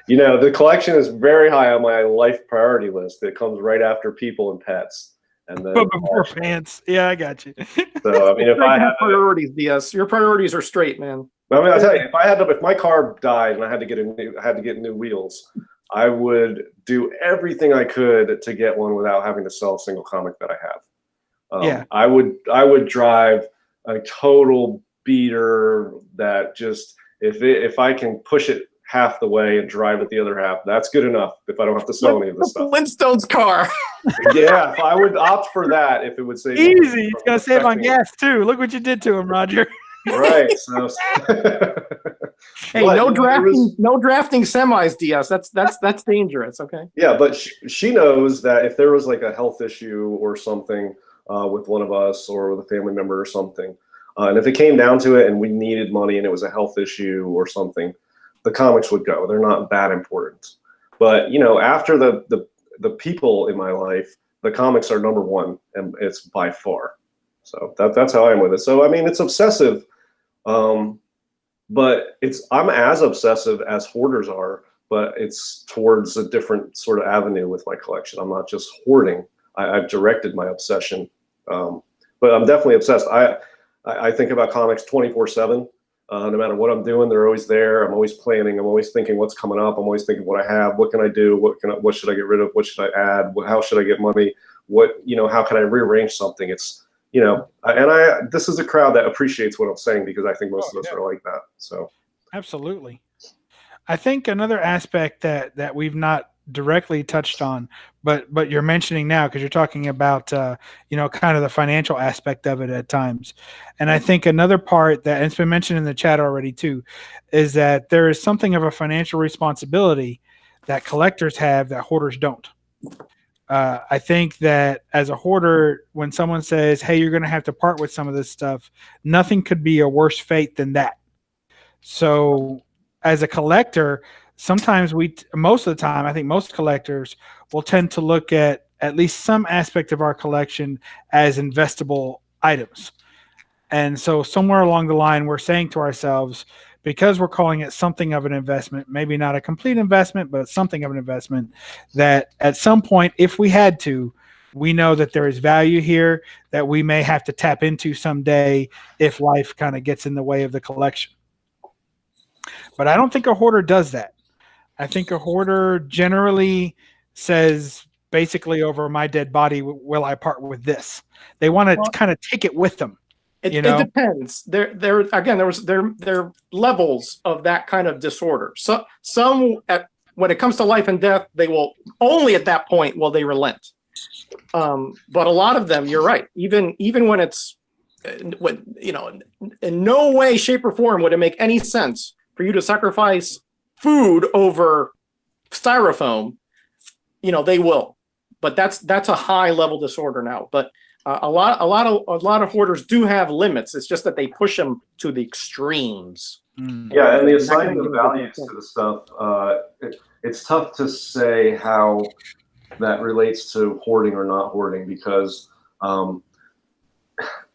The collection is very high on my life priority list. It comes right after people and pets. And then but before pants. Yeah, I got you. So if I had priorities, DS, your priorities are straight, man. I'll tell you, if my car died and I had to get new wheels, I would do everything I could to get one without having to sell a single comic that I have. I would drive a total beater that just if I can push it half the way and drive it the other half, that's good enough if I don't have to sell any of this stuff. Flintstone's car. Yeah, I would opt for that if it would save easy. It's gonna save on gas too. Look what you did to him, Roger. Right. So hey, no drafting semis, DS. That's dangerous. Okay. Yeah, but she knows that if there was like a health issue or something with one of us or with a family member or something, and if it came down to it and we needed money and it was a health issue or something, the comics would go. They're not that important. But after the people in my life, the comics are number one, and it's by far. So that's how I am with it. So it's obsessive, but I'm as obsessive as hoarders are, but it's towards a different sort of avenue with my collection. I'm not just hoarding. I've directed my obsession, but I'm definitely obsessed. I think about comics 24/7. No matter what I'm doing, they're always there. I'm always planning. I'm always thinking what's coming up. I'm always thinking what I have. What can I do? What should I get rid of? What should I add? How should I get money? How can I rearrange something? It's, this is a crowd that appreciates what I'm saying, because I think most of us are like that. So absolutely. I think another aspect that we've not directly touched on, but you're mentioning now, because you're talking about kind of the financial aspect of it at times. And I think another part that, and it's been mentioned in the chat already too, is that there is something of a financial responsibility that collectors have that hoarders don't. I think that as a hoarder, when someone says, hey, you're going to have to part with some of this stuff, nothing could be a worse fate than that. So as a collector, sometimes most of the time, I think most collectors will tend to look at least some aspect of our collection as investable items. And so somewhere along the line, we're saying to ourselves, because we're calling it something of an investment, maybe not a complete investment, but something of an investment, that at some point, if we had to, we know that there is value here that we may have to tap into someday if life kind of gets in the way of the collection. But I don't think a hoarder does that. I think a hoarder generally says, basically, over my dead body, will I part with this? They want to kind of take it with them. It depends. There again, there are levels of that kind of disorder. So when it comes to life and death, they will only at that point will they relent. But a lot of them, you're right. Even when it's in no way, shape, or form would it make any sense for you to sacrifice food over styrofoam. They will. But that's a high level disorder now. But a lot of hoarders do have limits. It's just that they push them to the extremes. Yeah, and the assignment of values to the stuff, it's tough to say how that relates to hoarding or not hoarding, because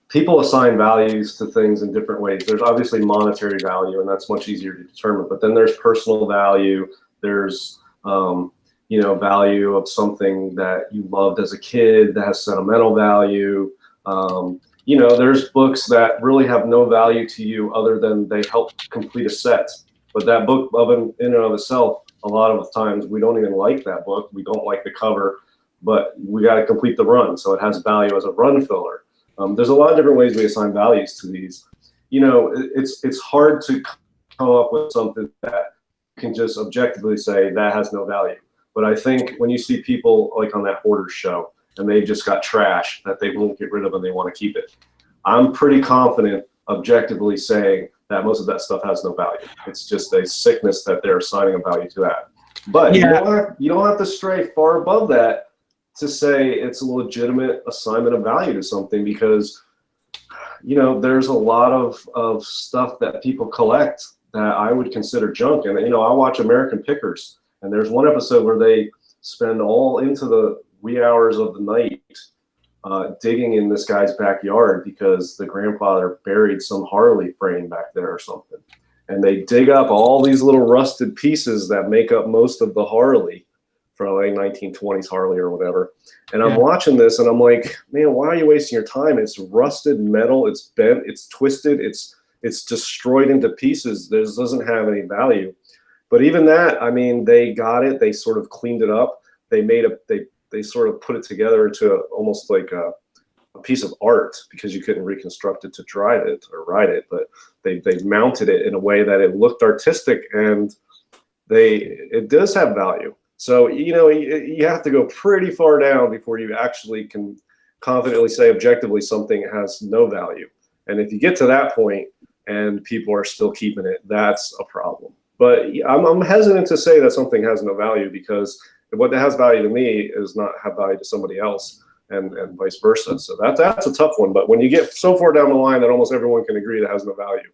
people assign values to things in different ways. There's obviously monetary value, and that's much easier to determine. But then there's personal value. There's value of something that you loved as a kid that has sentimental value. There's books that really have no value to you other than they help complete a set. But that book in and of itself, a lot of times we don't even like that book. We don't like the cover, but we got to complete the run. So it has value as a run filler. There's a lot of different ways we assign values to these. It's hard to come up with something that can just objectively say that has no value. But I think when you see people like on that Hoarders show and they just got trash that they won't get rid of and they want to keep it, I'm pretty confident objectively saying that most of that stuff has no value. It's just a sickness that they're assigning a value to that. But you don't have to stray far above that to say it's a legitimate assignment of value to something, because there's a lot of stuff that people collect that I would consider junk. And I watch American Pickers, and there's one episode where they spend all into the wee hours of the night digging in this guy's backyard because the grandfather buried some Harley frame back there or something. And they dig up all these little rusted pieces that make up most of the Harley from like 1920s Harley or whatever. And I'm watching this and I'm like, man, why are you wasting your time? It's rusted metal, it's bent, it's twisted, it's destroyed into pieces. This doesn't have any value. But even that, I mean, they got it, they sort of cleaned it up. They sort of put it together into almost like a piece of art, because you couldn't reconstruct it to drive it or ride it, but they mounted it in a way that it looked artistic, and it does have value. So, you have to go pretty far down before you actually can confidently say objectively something has no value. And if you get to that point and people are still keeping it, that's a problem. But I'm hesitant to say that something has no value, because what has value to me is not have value to somebody else, and vice versa. So that's a tough one. But when you get so far down the line that almost everyone can agree that has no value,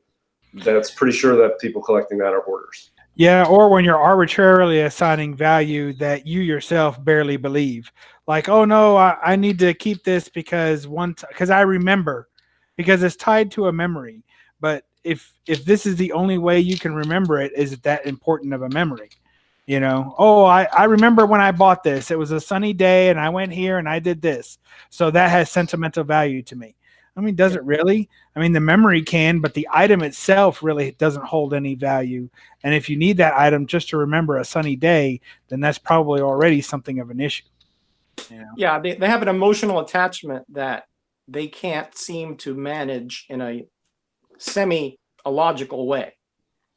that's pretty sure that people collecting that are hoarders. Yeah, or when you're arbitrarily assigning value that you yourself barely believe. Like, oh no, I need to keep this because I remember, because it's tied to a memory. But if this is the only way you can remember it, is it that important of a memory? Oh, I remember when I bought this. It was a sunny day and I went here and I did this. So that has sentimental value to me. I mean, does it really? I mean, the memory can, but the item itself really doesn't hold any value. And if you need that item just to remember a sunny day, then that's probably already something of an issue. Yeah, they have an emotional attachment that they can't seem to manage in a semi-illogical way.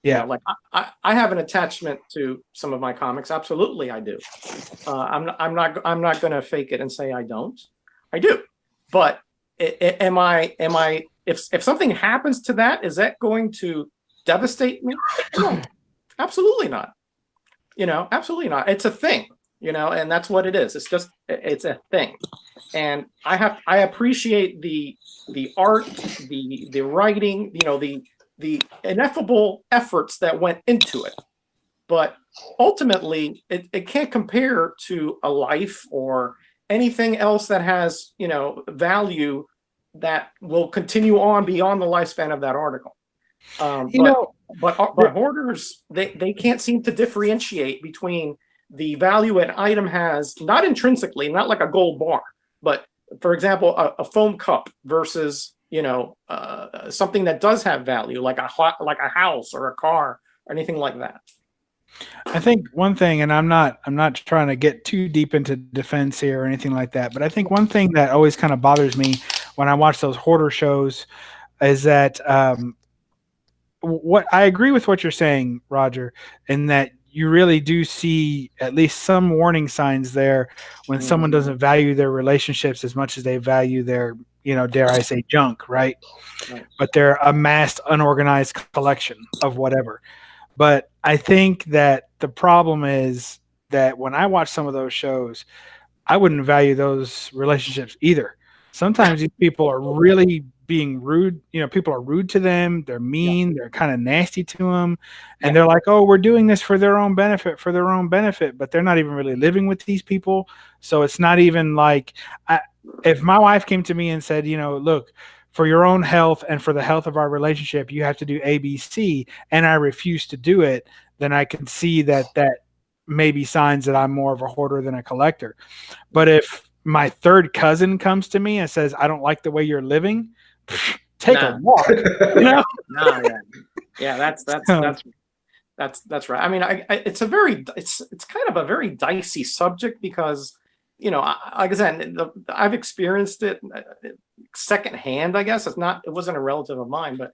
Yeah. Like I have an attachment to some of my comics. Absolutely, I do. I'm not going to fake it and say I don't. I do. But am I? If something happens to that, is that going to devastate me? No, absolutely not. Absolutely not. It's a thing. And that's what it is. It's a thing. And I appreciate the art, the writing, the ineffable efforts that went into it. But ultimately, it can't compare to a life or anything else that has, value that will continue on beyond the lifespan of that article. But hoarders, they can't seem to differentiate between the value an item has, not intrinsically, not like a gold bar, but for example, a foam cup versus something that does have value, like a house or a car or anything like that. I think one thing, and I'm not trying to get too deep into defense here or anything like that, but I think one thing that always kind of bothers me when I watch those hoarder shows is that what I agree with what you're saying, Roger, in that you really do see at least some warning signs there when someone doesn't value their relationships as much as they value their, dare I say, junk, right? But they're a massed, unorganized collection of whatever. But I think that the problem is that when I watch some of those shows, I wouldn't value those relationships either. Sometimes these people are really being rude. People are rude to them. They're mean. They're kind of nasty to them. And they're like, oh, we're doing this for their own benefit, but they're not even really living with these people. So it's not even like, if my wife came to me and said, look, for your own health and for the health of our relationship, you have to do A, B, C, and I refuse to do it, then I can see that may be signs that I'm more of a hoarder than a collector. But if my third cousin comes to me and says, I don't like the way you're living, take a walk. Yeah, that's right. I mean, it's kind of a very dicey subject because, like I said, I've experienced it secondhand. I guess it wasn't a relative of mine, but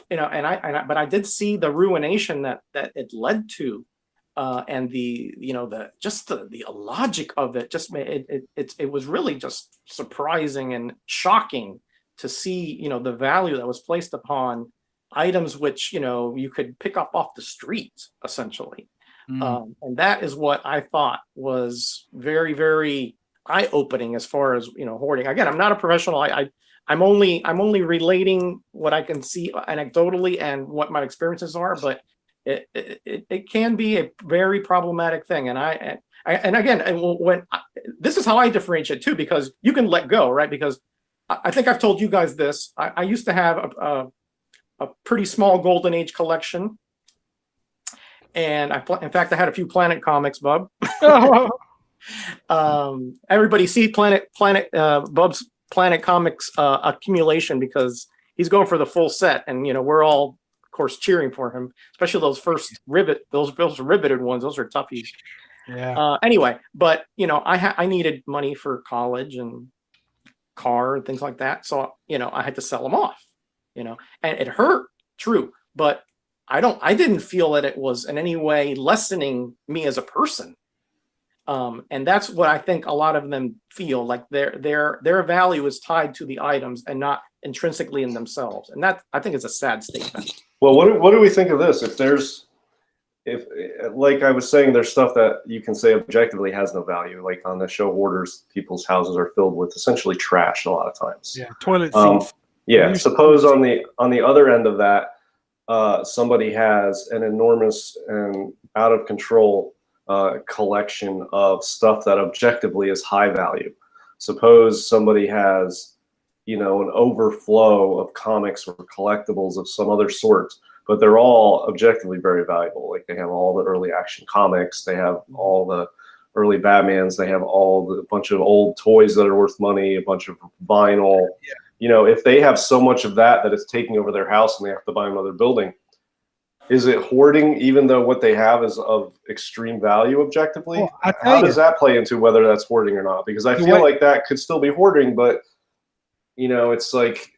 but I did see the ruination that it led to, and the illogic of it just made it was really just surprising and shocking to see the value that was placed upon items which you could pick up off the street essentially. And that is what I thought was very, very eye-opening as far as hoarding. Again, I'm not a professional. I'm only relating what I can see anecdotally and what my experiences are, but it can be a very problematic thing. And this is how I differentiate too, because you can let go, right? Because I think I've told you guys this. I used to have a pretty small Golden Age collection. And in fact, I had a few Planet comics, Bub. Everybody see Bub's Planet comics accumulation because he's going for the full set, and we're all, of course, cheering for him, especially those first those riveted ones. Those are toughies. Yeah. Anyway, but I needed money for college and car and things like that, so I had to sell them off. And it hurt, true, but I didn't feel that it was in any way lessening me as a person. And that's what I think a lot of them feel, like their value is tied to the items and not intrinsically in themselves. And that, I think, is a sad statement. Well, what do we think of this? If like I was saying, there's stuff that you can say objectively has no value. Like on the show Hoarders, people's houses are filled with essentially trash a lot of times. Yeah, toilet seats. Yeah, suppose on the other end of that, somebody has an enormous and out of control collection of stuff that objectively is high value. Suppose somebody has, an overflow of comics or collectibles of some other sort, but they're all objectively very valuable. Like they have all the early Action Comics, they have all the early Batmans, they have a bunch of old toys that are worth money, a bunch of vinyl. Yeah. If they have so much of that it's taking over their house and they have to buy another building, is it hoarding even though what they have is of extreme value objectively? Well, how does that play into whether that's hoarding or not? Because I feel like that could still be hoarding, but you know, it's like,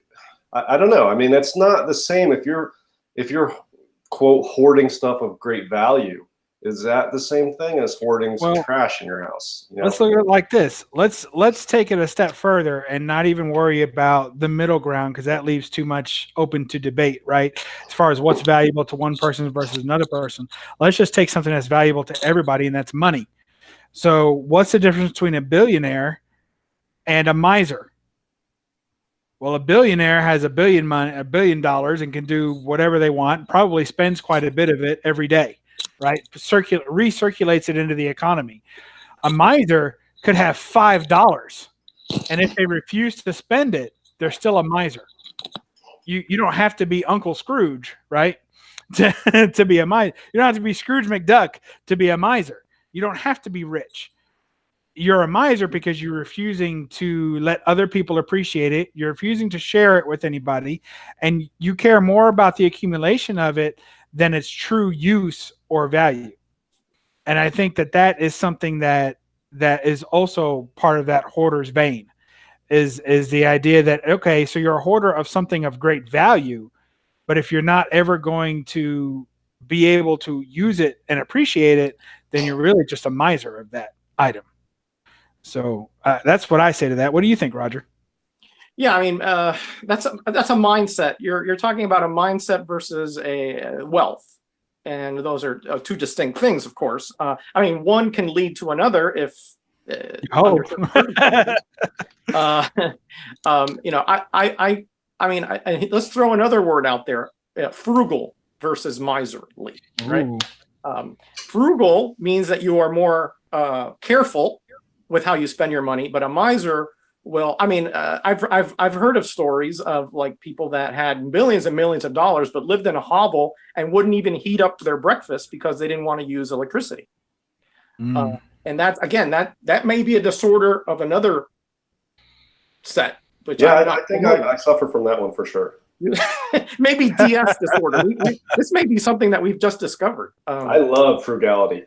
I don't know. I mean, it's not the same if you're quote hoarding stuff of great value. Is that the same thing as hoarding some Well, trash in your house? You know? let's look at it like this. Let's take it a step further and not even worry about the middle ground, because that leaves too much open to debate, right? As far as what's valuable to one person versus another person. Let's just take something that's valuable to everybody, and that's money. So what's the difference between a billionaire and a miser? Well, a billionaire has $1 billion and can do whatever they want, probably spends quite a bit of it every day, right? Recirculates it into the economy. A miser could have $5, and if they refuse to spend it, they're still a miser. You don't have to be Uncle Scrooge, right? To be a miser. You don't have to be Scrooge McDuck to be a miser. You don't have to be rich. You're a miser because you're refusing to let other people appreciate it. You're refusing to share it with anybody, and you care more about the accumulation of it than its true use or value. And I think that is something that is also part of that hoarder's vein, is the idea that, okay, so you're a hoarder of something of great value, but if you're not ever going to be able to use it and appreciate it, then you're really just a miser of that item. So that's what I say to that. What do you think, Roger? Yeah, I mean, that's a mindset. You're talking about a mindset versus a wealth, and those are two distinct things, of course. I mean, one can lead to another if. You know, I mean, let's throw another word out there: frugal versus miserly, right? Frugal means that you are more careful with how you spend your money, but a miser will, I mean, I've heard of stories of like people that had millions and millions of dollars, but lived in a hovel and wouldn't even heat up their breakfast because they didn't want to use electricity. And that's, again, that may be a disorder of another set. Which yeah, I think I suffer from that one for sure. Maybe DS disorder. This may be something that we've just discovered. I love frugality.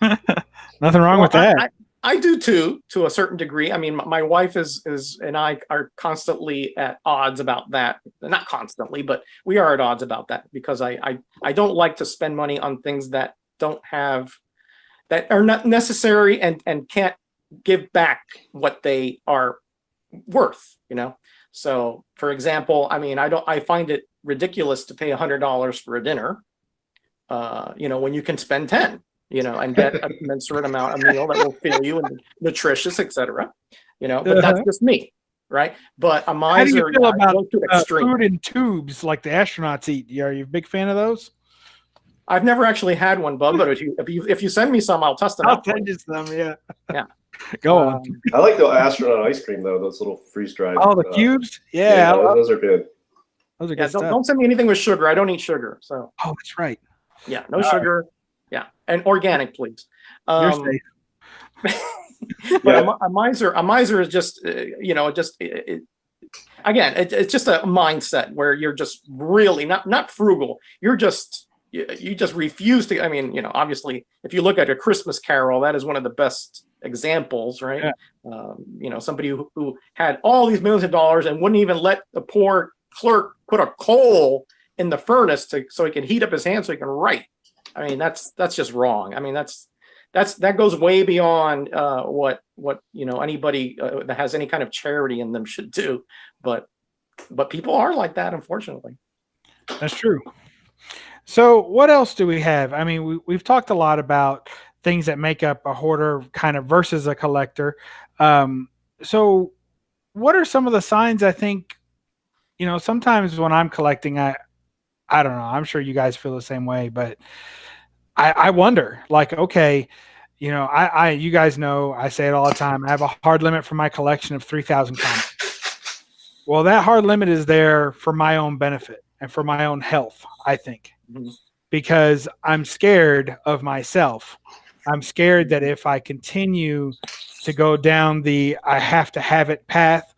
Nothing wrong with that. I do too, to a certain degree. I mean, my wife is and I are constantly at odds about that. Not constantly, but we are at odds about that because I don't like to spend money on things that are not necessary and can't give back what they are worth, you know? So for example, I mean, I find it ridiculous to pay $100 for a dinner, you know, when you can spend 10. You know, and get a commensurate amount of meal that will fill you and nutritious, etc. You know, but that's just me, right? But a miser, how do you feel about food in tubes like the astronauts eat? Are you a big fan of those? I've never actually had one, Bub, but if you send me some, I'll test them. I'll send you some. Yeah. Go on. I like the astronaut ice cream though; those little freeze dried. Oh, the cubes. Yeah, those are good. Those are good stuff. Don't send me anything with sugar. I don't eat sugar. So. Oh, that's right. Yeah, no sugar. Yeah, and organic, please. You're safe. But a miser is just, you know, again, it's just a mindset where you're just really not frugal. You just refuse to. I mean, you know, obviously, if you look at A Christmas Carol, that is one of the best examples, right? Yeah. You know, somebody who had all these millions of dollars and wouldn't even let the poor clerk put a coal in the furnace so he can heat up his hands so he can write. I mean, that's just wrong. I mean, that goes way beyond what you know anybody that has any kind of charity in them should do. But people are like that, unfortunately. That's true. So what else do we have? I mean, we've talked a lot about things that make up a hoarder kind of versus a collector. So what are some of the signs? I think, you know, sometimes when I'm collecting, I don't know, I'm sure you guys feel the same way, but I wonder, like, okay, you know, you guys know, I say it all the time. I have a hard limit for my collection of 3,000 comics. Well, that hard limit is there for my own benefit and for my own health, I think, because I'm scared of myself. I'm scared that if I continue to go down the I have to have it path,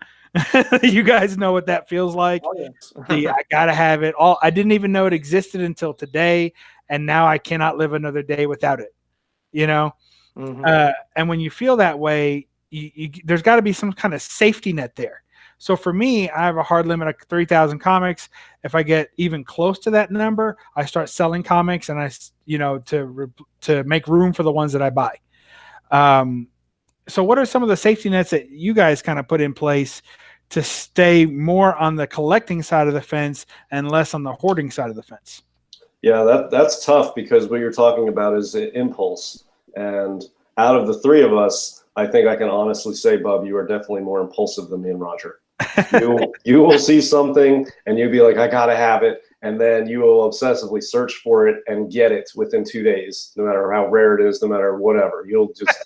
you guys know what that feels like. Oh, yes. I gotta have it all. I didn't even know it existed until today, and now I cannot live another day without it. You know, and when you feel that way, there's got to be some kind of safety net there. So for me, I have a hard limit of 3,000 comics. If I get even close to that number, I start selling comics, and to make room for the ones that I buy. So what are some of the safety nets that you guys kind of put in place to stay more on the collecting side of the fence and less on the hoarding side of the fence? Yeah, that's tough, because what you're talking about is impulse. And out of the three of us, I think I can honestly say, Bub, you are definitely more impulsive than me and Roger. You will see something and you'll be like, I gotta have it, and then you will obsessively search for it and get it within 2 days, no matter how rare it is, no matter whatever. You'll just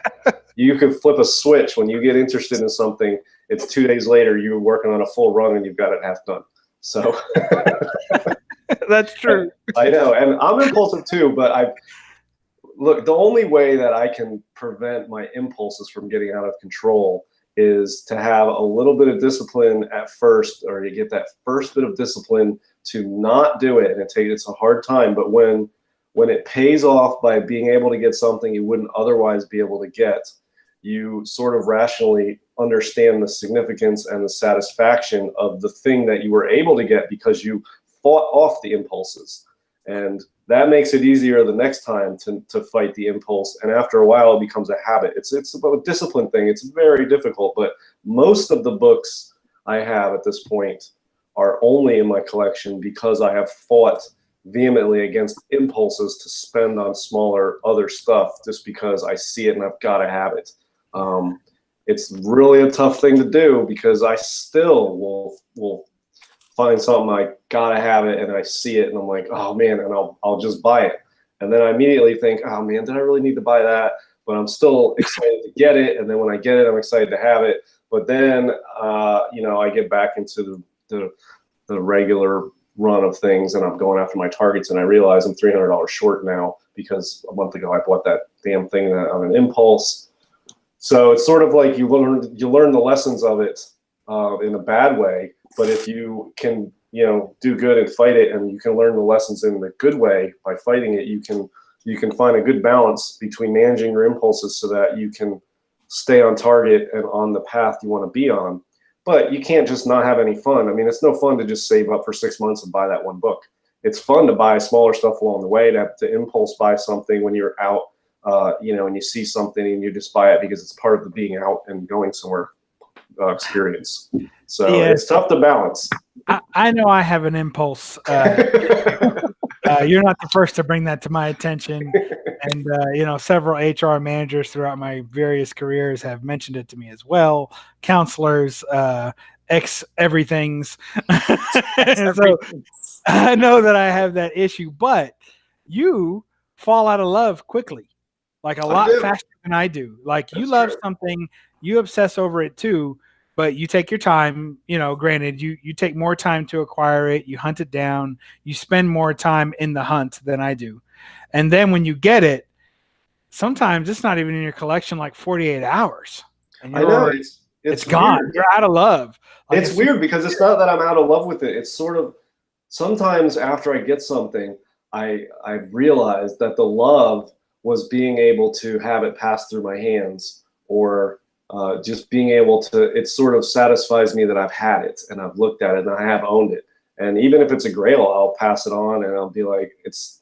you can flip a switch when you get interested in something. It's 2 days later, you're working on a full run and you've got it half done. So that's true. I know, and I'm impulsive too, but look, the only way that I can prevent my impulses from getting out of control is to have a little bit of discipline at first, or you get that first bit of discipline to not do it. And it's a hard time, but when it pays off by being able to get something you wouldn't otherwise be able to get, you sort of rationally understand the significance and the satisfaction of the thing that you were able to get because you fought off the impulses. And that makes it easier the next time to fight the impulse. And after a while, it becomes a habit. It's about a discipline thing. It's very difficult, but most of the books I have at this point are only in my collection because I have fought vehemently against impulses to spend on smaller other stuff just because I see it and I've got to have it. It's really a tough thing to do because I still will find something, I gotta have it, and I see it and I'm like, oh man, and I'll just buy it. And then I immediately think, oh man, did I really need to buy that? But I'm still excited to get it. And then when I get it, I'm excited to have it. But then, I get back into the regular run of things and I'm going after my targets and I realize I'm $300 short now because a month ago I bought that damn thing on an impulse. So it's sort of like you learn the lessons of it in a bad way. But if you can, do good and fight it, and you can learn the lessons in the good way by fighting it, you can find a good balance between managing your impulses so that you can stay on target and on the path you want to be on. But you can't just not have any fun. I mean, it's no fun to just save up for 6 months and buy that one book. It's fun to buy smaller stuff along the way, to impulse buy something when you're out, and you see something and you just buy it because it's part of the being out and going somewhere experience. So yeah, it's tough to balance. I know I have an impulse. You're not the first to bring that to my attention. And, several HR managers throughout my various careers have mentioned it to me as well. Counselors, everythings. So I know that I have that issue, but you fall out of love quickly, like a lot faster than I do. Like you love something, you obsess over it too, but you take your time, granted, you take more time to acquire it, you hunt it down, you spend more time in the hunt than I do. And then when you get it, sometimes it's not even in your collection like 48 hours. And I know, it's gone. Weird. You're out of love. Like, it's weird because it's not that I'm out of love with it. It's sort of, sometimes after I get something, I realize that the love was being able to have it pass through my hands, or just being able to, it sort of satisfies me that I've had it and I've looked at it and I have owned it. And even if it's a grail, I'll pass it on and I'll be like, it's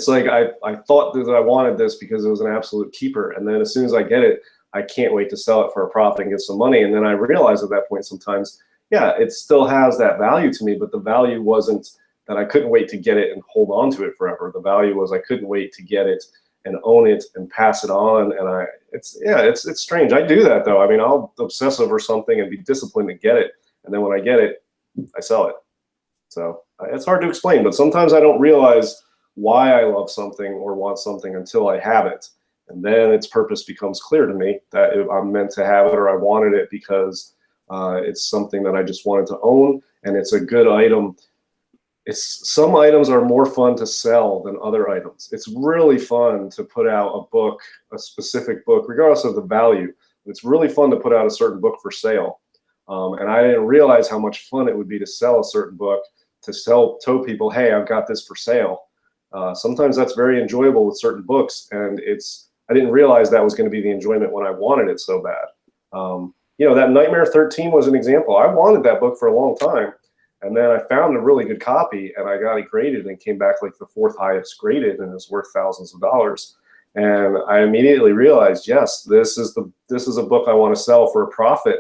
like I thought that I wanted this because it was an absolute keeper. And then as soon as I get it, I can't wait to sell it for a profit and get some money. And then I realize at that point sometimes, it still has that value to me, but the value wasn't that I couldn't wait to get it and hold on to it forever. The value was I couldn't wait to get it and own it and pass it on. And it's strange. I do that though. I mean, I'll obsess over something and be disciplined to get it. And then when I get it, I sell it. So it's hard to explain, but sometimes I don't realize why I love something or want something until I have it. And then its purpose becomes clear to me that I'm meant to have it, or I wanted it because it's something that I just wanted to own. And it's a good item. Some items are more fun to sell than other items. It's really fun to put out a book, a specific book, regardless of the value. It's really fun to put out a certain book for sale. And I didn't realize how much fun it would be to sell a certain book, to tell people, hey, I've got this for sale. Sometimes that's very enjoyable with certain books. And I didn't realize that was going to be the enjoyment when I wanted it so bad. you know, that Nightmare 13 was an example. I wanted that book for a long time. And then I found a really good copy and I got it graded and came back like the 4th highest graded, and it was worth thousands of dollars. And I immediately realized, yes, this is a book I want to sell for a profit.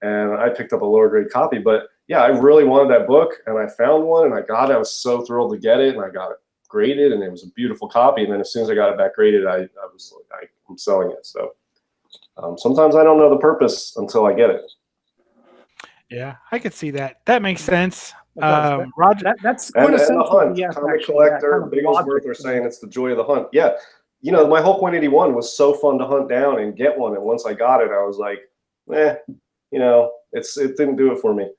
And I picked up a lower grade copy, but yeah, I really wanted that book and I found one and I got it. I was so thrilled to get it, and I got it graded and it was a beautiful copy. And then as soon as I got it back graded, I was like, I'm selling it. So sometimes I don't know the purpose until I get it. Yeah, I could see that. That makes sense. Roger, that's And the quintessential hunt, BS, comic actually, collector, that kind of Bigglesworth logic. are saying it's the joy of the hunt. Yeah, you know, my Hulk 181 was so fun to hunt down and get one. And once I got it, I was like, you know, it didn't do it for me.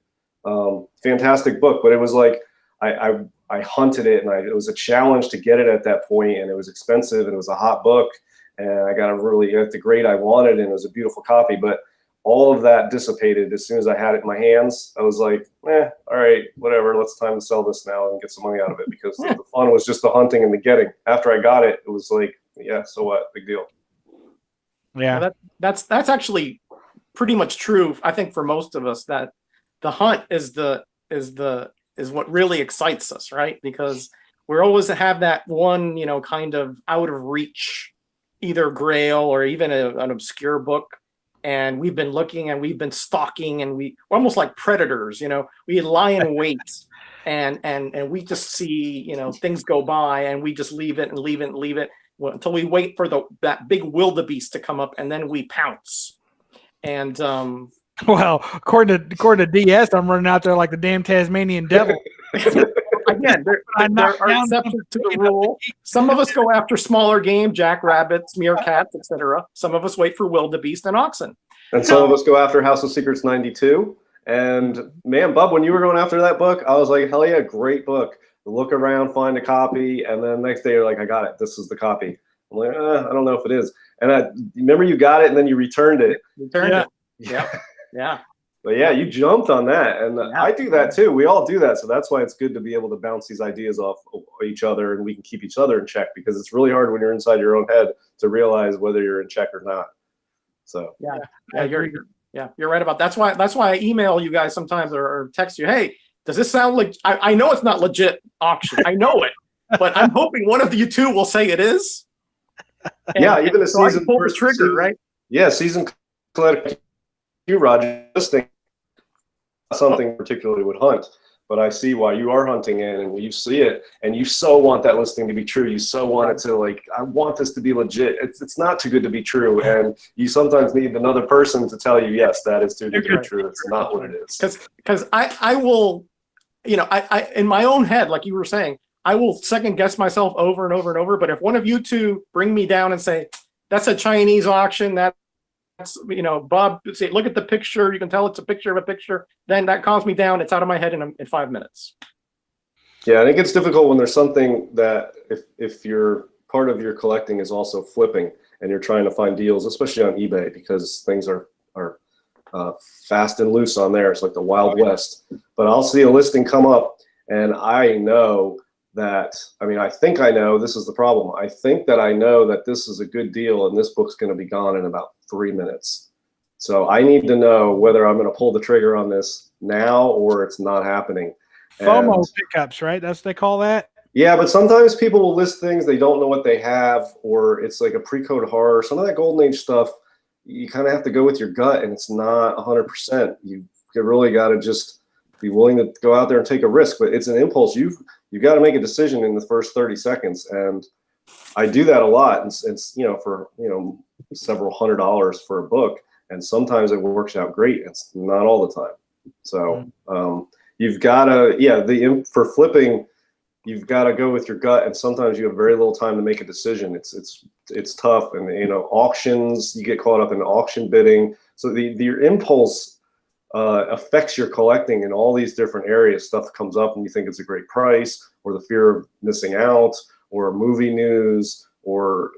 Fantastic book, but it was like I hunted it, and it was a challenge to get it at that point, and it was expensive, and it was a hot book, and I got at the grade I wanted, and it was a beautiful copy. But all of that dissipated as soon as I had it in my hands. I was like, all right, whatever. It's time to sell this now and get some money out of it, because the fun was just the hunting and the getting. After I got it, it was like, yeah, so what? Big deal. Yeah, Well, that's actually pretty much true. I think for most of us, that the hunt is what really excites us, right? Because we always have that one, you know, kind of out of reach, either grail or even an obscure book. And we've been looking and we've been stalking, and we're almost like predators, you know, we lie in wait and we just see, you know, things go by and we just leave it and leave it and leave it until we wait for that big wildebeest to come up, and then we pounce. And well, according to DS, I'm running out there like the damn Tasmanian devil. again, there are exceptions to the rule. Some of us go after smaller game, jackrabbits, meerkats, etc. Some of us wait for wildebeest and oxen. And some of us go after House of Secrets 92. And man, Bub, when you were going after that book, I was like, hell yeah, great book. Look around, find a copy, and then next day you're like, I got it. This is the copy. I'm like, I don't know if it is. And remember you got it and then you returned it. Yeah. But yeah, you jumped on that, and I do that too. We all do that, so that's why it's good to be able to bounce these ideas off each other, and we can keep each other in check, because it's really hard when you're inside your own head to realize whether you're in check or not. So you're right about that. That's why I email you guys sometimes or text you, hey, does this sound like I know it's not legit auction, I know it, but I'm hoping one of you two will say it is. And, even a so season pull the trigger, season, right? Yeah, season collector, you Roger, this thing. Something particularly would hunt, but I see why you are hunting it, and you see it, and you so want that listing to be true. You so want it to, like, I want this to be legit. It's not too good to be true, and you sometimes need another person to tell you, yes, that is too good to be true. It's not what it is. Because I will, you know, I in my own head, like you were saying, I will second guess myself over and over and over. But if one of you two bring me down and say, that's a Chinese auction, that's, you know, Bob, say, look at the picture, you can tell it's a picture of a picture, then that calms me down. It's out of my head in 5 minutes. Yeah, and it gets difficult when there's something that if your part of your collecting is also flipping, and you're trying to find deals, especially on eBay, because things are fast and loose on there. It's like the Wild West. But I'll see a listing come up, and I know that, I mean, I think I know, this is the problem. I think that I know that this is a good deal, and this book's going to be gone in about 3 minutes. So I need to know whether I'm going to pull the trigger on this now or it's not happening. FOMO pickups, right? That's what they call that. Yeah, but sometimes people will list things, they don't know what they have, or it's like a pre-code horror. Some of that Golden Age stuff, you kind of have to go with your gut, and it's not 100%. You really got to just be willing to go out there and take a risk, but it's an impulse. You've got to make a decision in the first 30 seconds, and I do that a lot. And it's, you know, for, you know, several $100s for a book, and sometimes it works out great. It's not all the time. So you've got to, for flipping, you've got to go with your gut, and sometimes you have very little time to make a decision. It's tough, and you know, auctions, you get caught up in auction bidding. So your impulse affects your collecting in all these different areas. Stuff comes up and you think it's a great price, or the fear of missing out, or movie news, or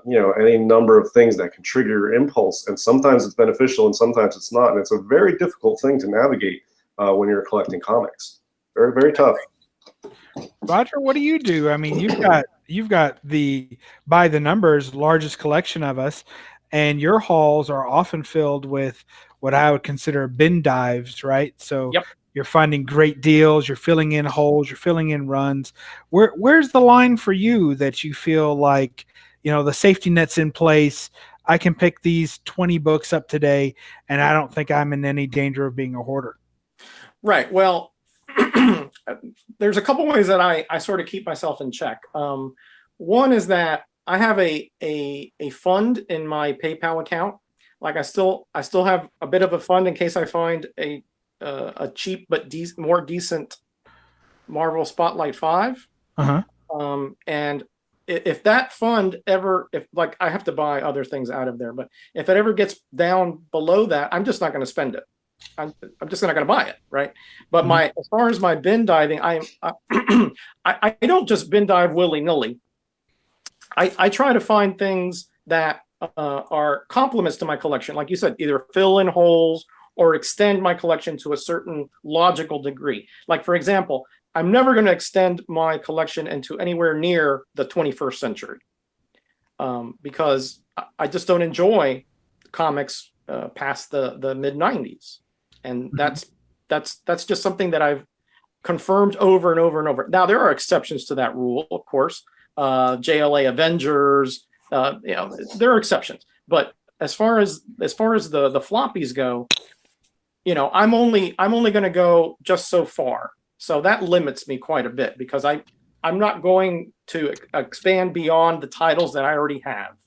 you know, any number of things that can trigger your impulse. And sometimes it's beneficial and sometimes it's not. And it's a very difficult thing to navigate when you're collecting comics. Very, very tough. Roger, what do you do? I mean, you've got the, by the numbers, largest collection of us, and your halls are often filled with what I would consider bin dives, right? So Yep. you're finding great deals, you're filling in holes, you're filling in runs. Where's the line for you that you feel like, the safety net's in place? I can pick these 20 books up today, and I don't think I'm in any danger of being a hoarder. Right. Well, there's a couple ways that I sort of keep myself in check. One is that I have a fund in my PayPal account. Like I still have a bit of a fund in case I find a cheap but more decent Marvel Spotlight 5. And if that fund ever, if like I have to buy other things out of there, but if it ever gets down below that, I'm just not going to spend it. I'm just not going to buy it, right? But as far as my bin diving, I don't just bin dive willy nilly. I try to find things that are complements to my collection, like you said, either fill in holes or extend my collection to a certain logical degree. Like for example, I'm never going to extend my collection into anywhere near the 21st century because I just don't enjoy comics past the mid 90s. And that's just something that I've confirmed over and over and over. Now there are exceptions to that rule, of course. JLA Avengers, there are exceptions. But as far as the floppies go, I'm only going to go just so far. So that limits me quite a bit because I'm not going to expand beyond the titles that I already have.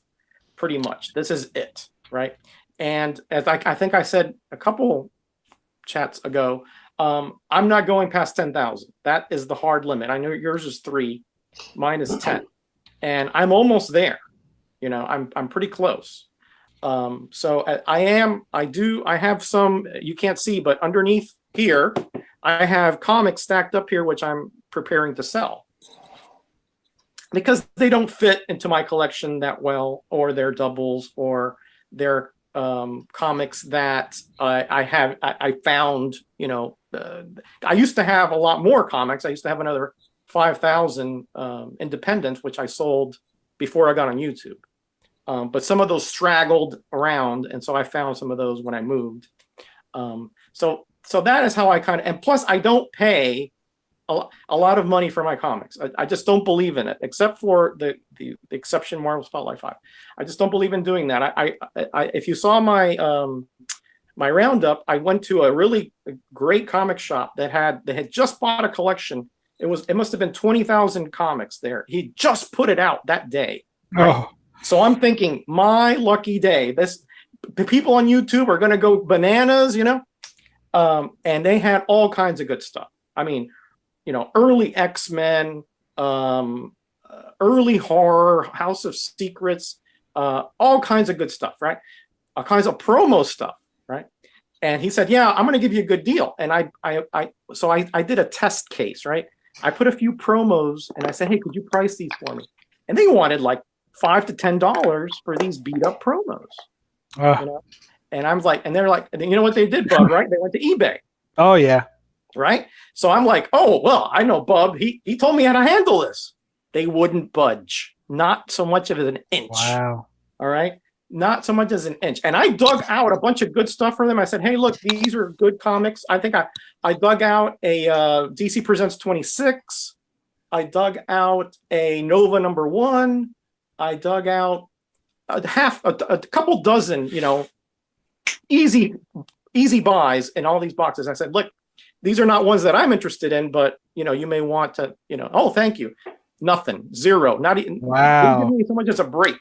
Pretty much, this is it, right? And as I think I said a couple chats ago, I'm not going past 10,000. That is the hard limit. I know yours is 3, mine is 10, and I'm almost there. I'm pretty close. So I have some you can't see, but underneath here, I have comics stacked up here, which I'm preparing to sell because they don't fit into my collection that well, or they're doubles, or they're comics that I found. I used to have a lot more comics. I used to have another 5,000 independents, which I sold before I got on YouTube. But some of those straggled around, and so I found some of those when I moved. So that is how I kind of, and plus I don't pay a lot of money for my comics. I just don't believe in it, except for the exception Marvel Spotlight 5. I just don't believe in doing that. I if you saw my my roundup, I went to a really great comic shop that had just bought a collection. It must have been 20,000 comics there. He just put it out that day. Right? Oh. So I'm thinking, my lucky day. The people on YouTube are going to go bananas, and they had all kinds of good stuff. I mean, early X-Men, early horror, House of Secrets, all kinds of good stuff, right? All kinds of promo stuff, right? And he said, "Yeah, I'm going to give you a good deal." And I did a test case, right? I put a few promos, and I said, "Hey, could you price these for me?" And they wanted like $5 to $10 for these beat up promos. And I'm like, and they're like, you know what they did, Bub, right? They went to eBay. Oh yeah. Right. So I'm like, oh, well, I know Bub. He told me how to handle this. They wouldn't budge. Not so much of an inch. Wow. All right. Not so much as an inch. And I dug out a bunch of good stuff for them. I said, hey, look, these are good comics. I think I dug out a DC Presents 26. I dug out a Nova #1. I dug out a couple dozen, easy buys in all these boxes. I said, look, these are not ones that I'm interested in, but you may want to, oh, thank you. Nothing, zero, not even. Wow. Didn't give me so much as a break,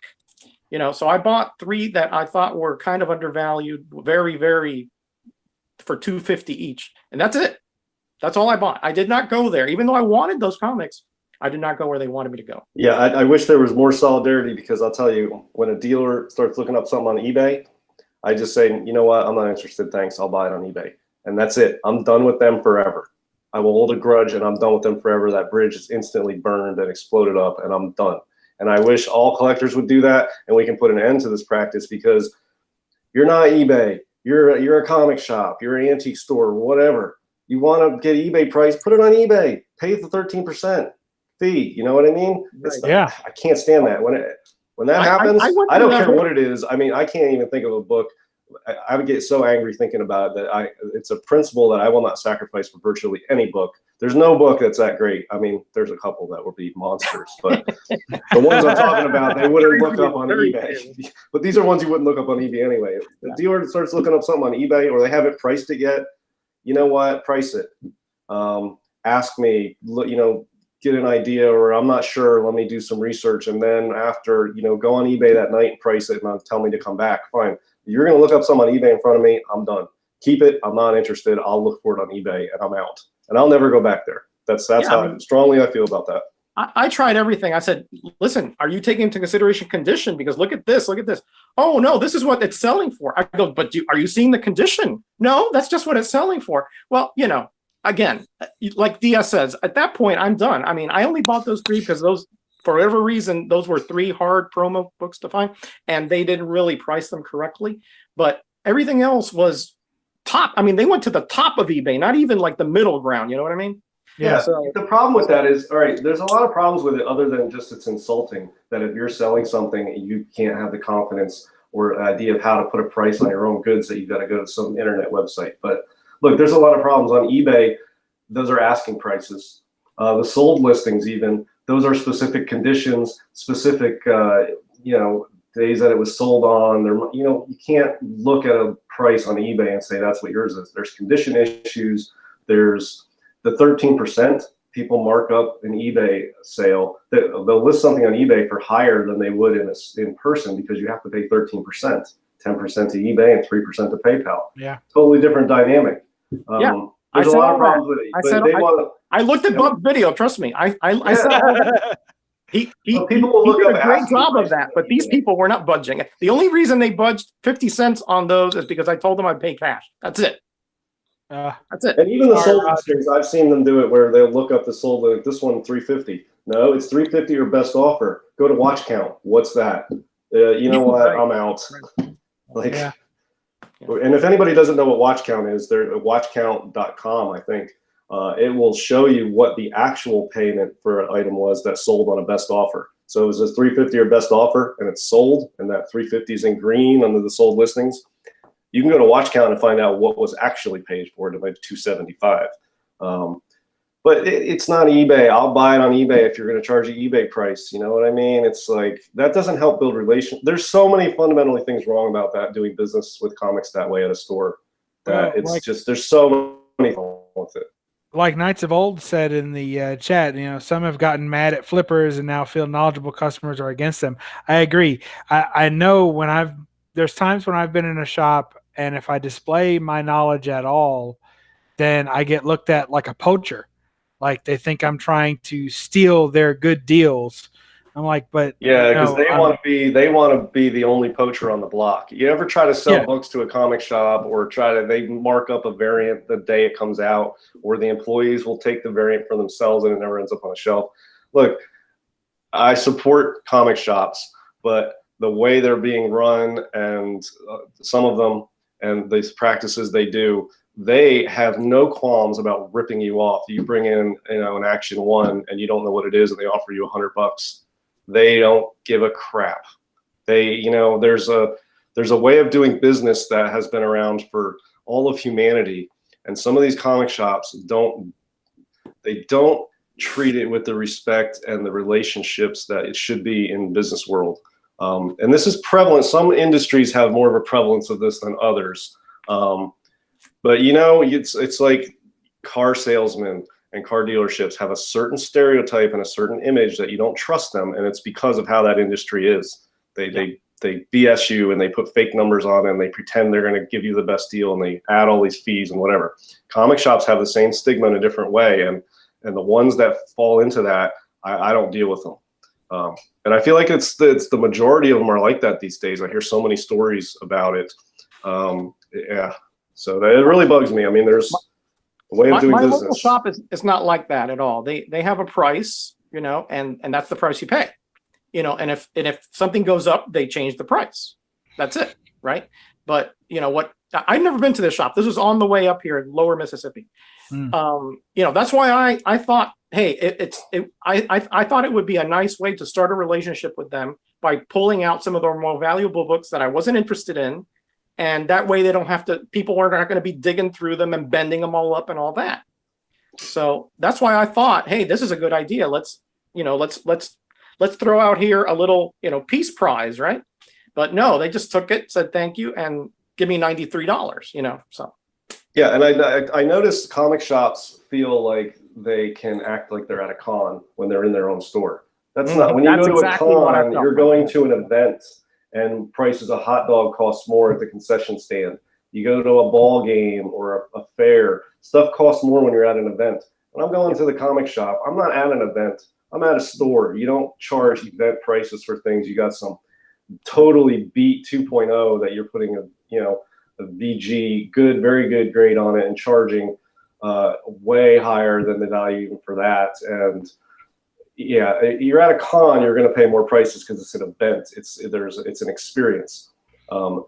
So I bought 3 that I thought were kind of undervalued, very, very, for $250 each, and that's it. That's all I bought. I did not go there, even though I wanted those comics. I did not go where they wanted me to go. Yeah, I wish there was more solidarity, because I'll tell you, when a dealer starts looking up something on eBay, I just say, you know what, I'm not interested, thanks, I'll buy it on eBay. And that's it. I'm done with them forever. I will hold a grudge, and I'm done with them forever. That bridge is instantly burned and exploded up, and I'm done. And I wish all collectors would do that, and we can put an end to this practice, because you're not eBay. You're a comic shop. You're an antique store, whatever. You want to get eBay price, put it on eBay. Pay the 13% fee. You know what I mean? Right. Yeah. I can't stand that. When that happens, I don't care what it is. I mean, I can't even think of a book I would get so angry thinking about it that it's a principle that I will not sacrifice for virtually any book. There's no book that's that great. I mean, there's a couple that would be monsters, but the ones I'm talking about, they wouldn't look up on eBay. But these are ones you wouldn't look up on eBay anyway. If the dealer starts looking up something on eBay or they haven't priced it yet, you know what? Price it. Ask me, get an idea, or I'm not sure, let me do some research. And then after, go on eBay that night and price it and tell me to come back. Fine. You're going to look up something on eBay in front of me. I'm done. Keep it. I'm not interested. I'll look for it on eBay and I'm out. And I'll never go back there. That's how strongly I feel about that. I tried everything. I said, listen, are you taking into consideration condition? Because look at this, look at this. Oh no, this is what it's selling for. I go, but are you seeing the condition? No, that's just what it's selling for. Well, again, like DS says, at that point, I'm done. I mean, I only bought those 3 because those, for whatever reason, those were 3 hard promo books to find, and they didn't really price them correctly. But everything else was top. I mean, they went to the top of eBay, not even like the middle ground. You know what I mean? Yeah. So the problem with that is, all right, there's a lot of problems with it other than just it's insulting that if you're selling something, you can't have the confidence or idea of how to put a price on your own goods, that you've got to go to some internet website. But look, there's a lot of problems on eBay. Those are asking prices. The sold listings, even, those are specific conditions, specific, days that it was sold on. You can't look at a price on eBay and say that's what yours is. There's condition issues. There's the 13% people mark up an eBay sale. They'll list something on eBay for higher than they would in person because you have to pay 13%, 10% to eBay and 3% to PayPal. Yeah. Totally different dynamic. There's a lot of problems with it. I looked at Bub's video. Trust me. I said all that. People will look did up a great job of that, but these people were not budging. The only reason they budged 50 cents on those is because I told them I'd pay cash. That's it. That's it. And even the sold listings, I've seen them do it where they'll look up the sold, like this one $350. No, it's $350 or best offer. Go to watch count. What's that? You know what? I'm out. Like, and if anybody doesn't know what watch count is, they're at watchcount.com, I think. It will show you what the actual payment for an item was that sold on a best offer. So it says $350 or best offer, and it's sold, and that $350 is in green under the sold listings. You can go to watch count and find out what was actually paid for it, like $275. But it's not eBay. I'll buy it on eBay if you're going to charge an eBay price. You know what I mean? It's like, that doesn't help build relations. There's so many fundamentally things wrong about that, doing business with comics that way at a store, that there's so many things with it. Like Knights of Old said in the chat, some have gotten mad at flippers and now feel knowledgeable customers are against them. I agree. I know there's times when I've been in a shop, and if I display my knowledge at all, then I get looked at like a poacher. Like they think I'm trying to steal their good deals. I'm like, but because they want to be the only poacher on the block. You ever try to sell books to a comic shop, or they mark up a variant the day it comes out, or the employees will take the variant for themselves and it never ends up on a shelf? Look, I support comic shops, but the way they're being run, and some of them, and these practices they do, they have no qualms about ripping you off. You bring in, an Action 1 and you don't know what it is, and they offer you $100. They don't give a crap. There's a way of doing business that has been around for all of humanity, and some of these comic shops don't treat it with the respect and the relationships that it should be in business world. And this is prevalent. Some industries have more of a prevalence of this than others. But it's like car salesmen and car dealerships have a certain stereotype and a certain image that you don't trust them, and it's because of how that industry is. They BS you, and they put fake numbers on it, and they pretend they're going to give you the best deal, and they add all these fees and whatever. Comic shops have the same stigma in a different way, and the ones that fall into that, I don't deal with them. And I feel like it's the majority of them are like that these days. I hear so many stories about it. So that, it really bugs me. I mean, there's a way of doing business. My local shop is not like that at all. They have a price, and that's the price you pay, and if something goes up, they change the price. That's it, right? But I've never been to this shop. This was on the way up here in Lower Mississippi. That's why I thought, hey, I thought it would be a nice way to start a relationship with them by pulling out some of their more valuable books that I wasn't interested in, And that way they don't have to, people are not going to be digging through them and bending them all up and all that. So that's why I thought, hey, this is a good idea. Let's throw out here a little, peace prize, right? But no, they just took it, said thank you, and give me $93, so. Yeah, and I noticed comic shops feel like they can act like they're at a con when they're in their own store. That's not, when you go to exactly a con, you're like. going to an event and prices of hot dog costs more at the concession stand. You go to a ball game or a fair, stuff costs more when you're at an event. When I'm going to the comic shop, I'm not at an event, I'm at a store. You don't charge event prices for things. You got some totally beat 2.0 that you're putting a VG, good, very good grade on it and charging way higher than the value even for that. And yeah, you're at a con, you're going to pay more prices because it's an event. It's an experience. The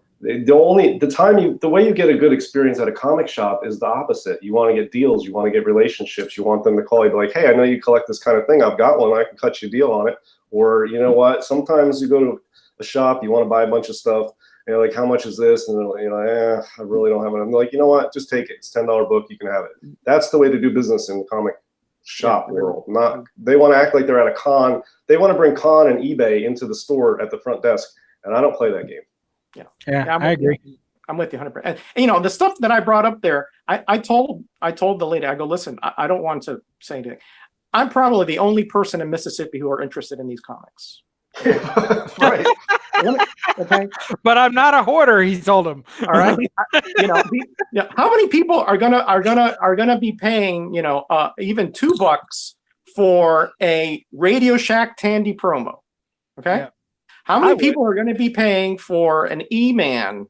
way you get a good experience at a comic shop is the opposite. You want to get deals, you want to get relationships, you want them to call you, be like, hey, I know you collect this kind of thing, I've got one, I can cut you a deal on it. Or you know what? Sometimes you go to a shop, you want to buy a bunch of stuff, and you're like, how much is this? And they're like, I really don't have it. I'm like, you know what? Just take it. It's $10 book, you can have it. That's the way to do business in the comic shop world. They want to act like they're at a con. They want to bring con and eBay into the store at the front desk, and I don't play that game. Yeah, I agree. I'm with you 100%. And the stuff that I brought up there, I told the lady, I go, listen, I don't want to say anything. I'm probably the only person in Mississippi who are interested in these comics. Right. Okay. But I'm not a hoarder, he told him. All right. How many people are gonna be paying, even $2 for a Radio Shack Tandy promo? Okay. Yeah. How many people are going to be paying for an E-Man?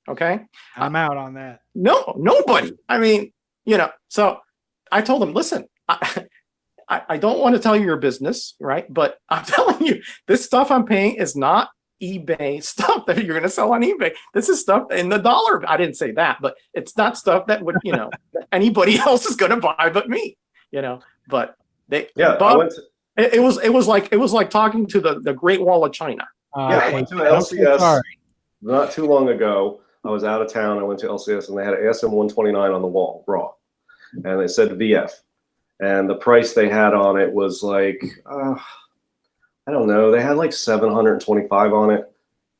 Okay. I'm out on that. No, nobody. I mean, so I told them, listen, I don't want to tell you your business, right? But I'm telling you, this stuff I'm paying is not eBay stuff that you're going to sell on eBay. This is stuff in the dollar. I didn't say that, but it's not stuff that would, that anybody else is going to buy but me, but they, Bob, it was like talking to the Great Wall of China. I went to LCS not too long ago. I was out of town. I went to LCS and they had an ASM 129 on the wall, raw, and it said VF, and the price they had on it was like, I don't know, they had like 725 on it.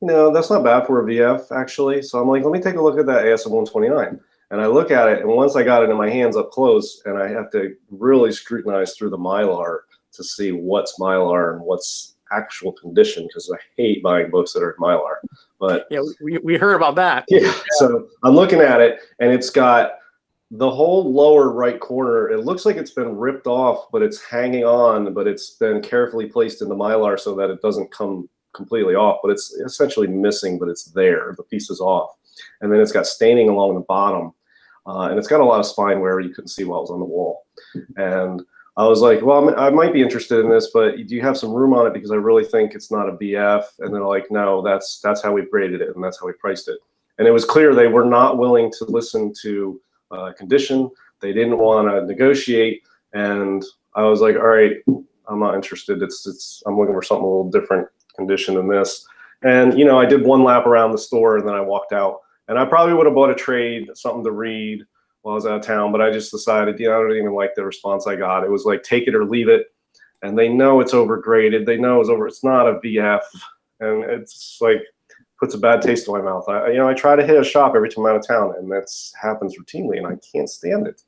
That's not bad for a VF actually. So I'm like, let me take a look at that ASM 129, and I look at it, and once I got it in my hands up close, and I have to really scrutinize through the Mylar to see what's Mylar and what's actual condition, because I hate buying books that are Mylar. But yeah, we heard about that. Yeah. So I'm looking at it, and it's got the whole lower right corner. It looks like it's been ripped off, but it's hanging on, but it's been carefully placed in the Mylar so that it doesn't come completely off, but it's essentially missing, but it's there. The piece is off. And then it's got staining along the bottom. And it's got a lot of spine wear you couldn't see while it was on the wall. And I was like, well, I might be interested in this, but do you have some room on it? Because I really think it's not a BF. And they're like, no, that's how we graded it, and that's how we priced it. And it was clear they were not willing to listen to condition. They didn't want to negotiate. And I was like, all right, I'm not interested. I'm looking for something a little different condition than this. And, I did one lap around the store, and then I walked out. And I probably would have bought a trade, something to read while I was out of town, but I just decided, I don't even like the response I got. It was like, take it or leave it. And they know it's overgraded. They know it's not a VF. And it's like, puts a bad taste in my mouth. I try to hit a shop every time I'm out of town, and that happens routinely, and I can't stand it.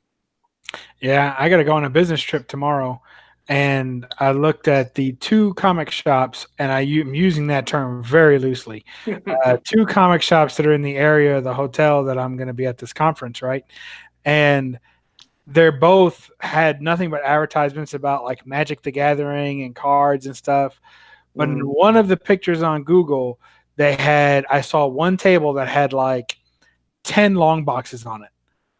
Yeah, I got to go on a business trip tomorrow, and I looked at the 2 comic shops, and I'm using that term very loosely. 2 comic shops that are in the area of the hotel that I'm going to be at this conference, right? And they're both had nothing but advertisements about like Magic the Gathering and cards and stuff. But in one of the pictures on Google, I saw one table that had like 10 long boxes on it.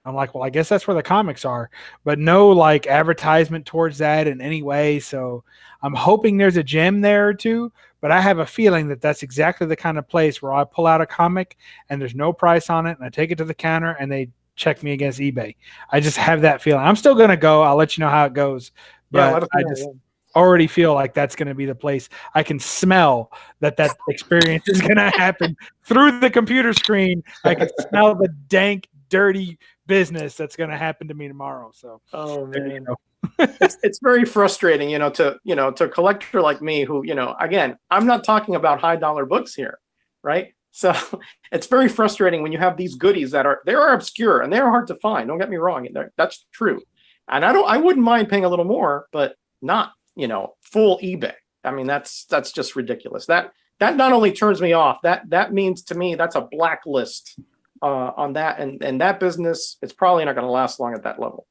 I'm like, well, I guess that's where the comics are, but no like advertisement towards that in any way. So I'm hoping there's a gem there or two, but I have a feeling that that's exactly the kind of place where I pull out a comic and there's no price on it, and I take it to the counter and they check me against eBay. I just have that feeling. I'm still going to go. I'll let you know how it goes. But already feel like that's going to be the place. I can smell that experience is going to happen through the computer screen. I can smell the dank, dirty business that's going to happen to me tomorrow. So, oh man, it's very frustrating, to a collector like me who, again, I'm not talking about high dollar books here, right? So it's very frustrating when you have these goodies that are obscure and they're hard to find. Don't get me wrong, that's true, and I wouldn't mind paying a little more, but not full eBay. I mean, that's just ridiculous. That not only turns me off, that means to me that's a blacklist on that, and that business, it's probably not going to last long at that level.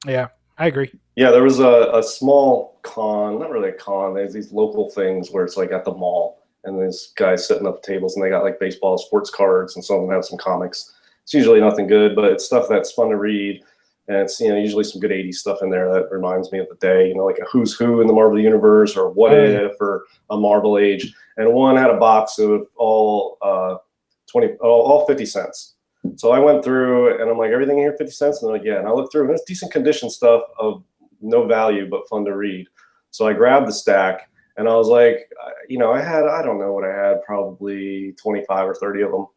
Yeah, I agree. Yeah, there was a small con, not really a con. There's these local things where it's like at the mall, and there's guys setting up tables, and they got like baseball, sports cards, and some of them have some comics. It's usually nothing good, but it's stuff that's fun to read. And it's, usually some good 80s stuff in there that reminds me of the day, like a Who's Who in the Marvel Universe, or What If, or a Marvel Age. And one had a box of all 50 cents. So I went through and I'm like, everything here 50 cents? And they're like, yeah. And I looked through and it's decent condition stuff of no value, but fun to read. So I grabbed the stack and I was like, I don't know what I had, probably 25 or 30 of them.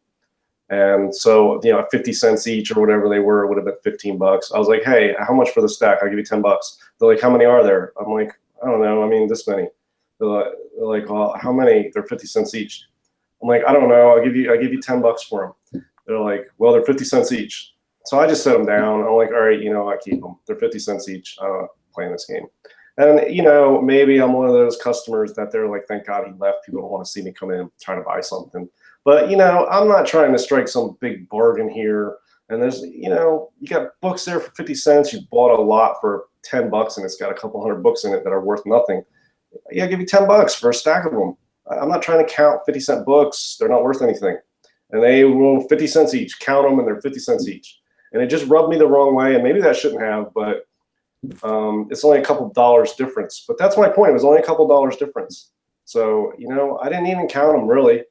And so, 50 cents each or whatever they were, it would have been $15. I was like, hey, how much for the stack? I'll give you $10. They're like, how many are there? I'm like, I don't know. I mean, this many. They're like, well, how many? They're 50 cents each. I'm like, I don't know. I'll give you $10 for them. They're like, well, they're 50 cents each. So I just set them down. I'm like, all right, I keep them. They're 50 cents each. I'm not playing this game. And, maybe I'm one of those customers that they're like, thank God he left. People don't want to see me come in trying to buy something. But, I'm not trying to strike some big bargain here. And there's, you got books there for 50 cents. You bought a lot for $10 and it's got a couple hundred books in it that are worth nothing. Yeah, I'll give you $10 for a stack of them. I'm not trying to count 50-cent books. They're not worth anything. And they will 50 cents each. Count them and they're 50 cents each. And it just rubbed me the wrong way. And maybe that shouldn't have, but it's only a couple dollars difference. But that's my point. It was only a couple dollars difference. So, I didn't even count them really.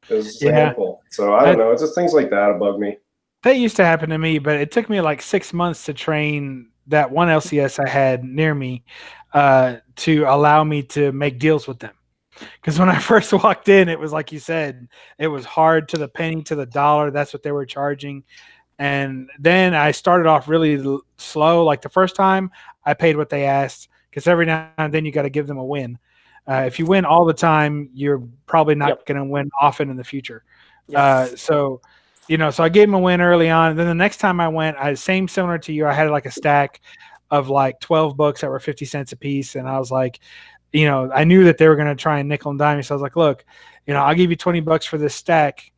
It was just a handful. So I don't know. It's just things like that that bug me. That used to happen to me, but it took me like 6 months to train that one LCS I had near me to allow me to make deals with them. Because when I first walked in, it was like you said, it was hard to the penny to the dollar. That's what they were charging. And then I started off really slow. Like the first time, I paid what they asked, because every now and then you got to give them a win. If you win all the time, you're probably not going to win often in the future. So I gave them a win early on. And then the next time I went, similar to you, I had like a stack of like 12 books that were 50 cents a piece. And I was like, I knew that they were going to try and nickel and dime me. So I was like, look, I'll give you $20 for this stack.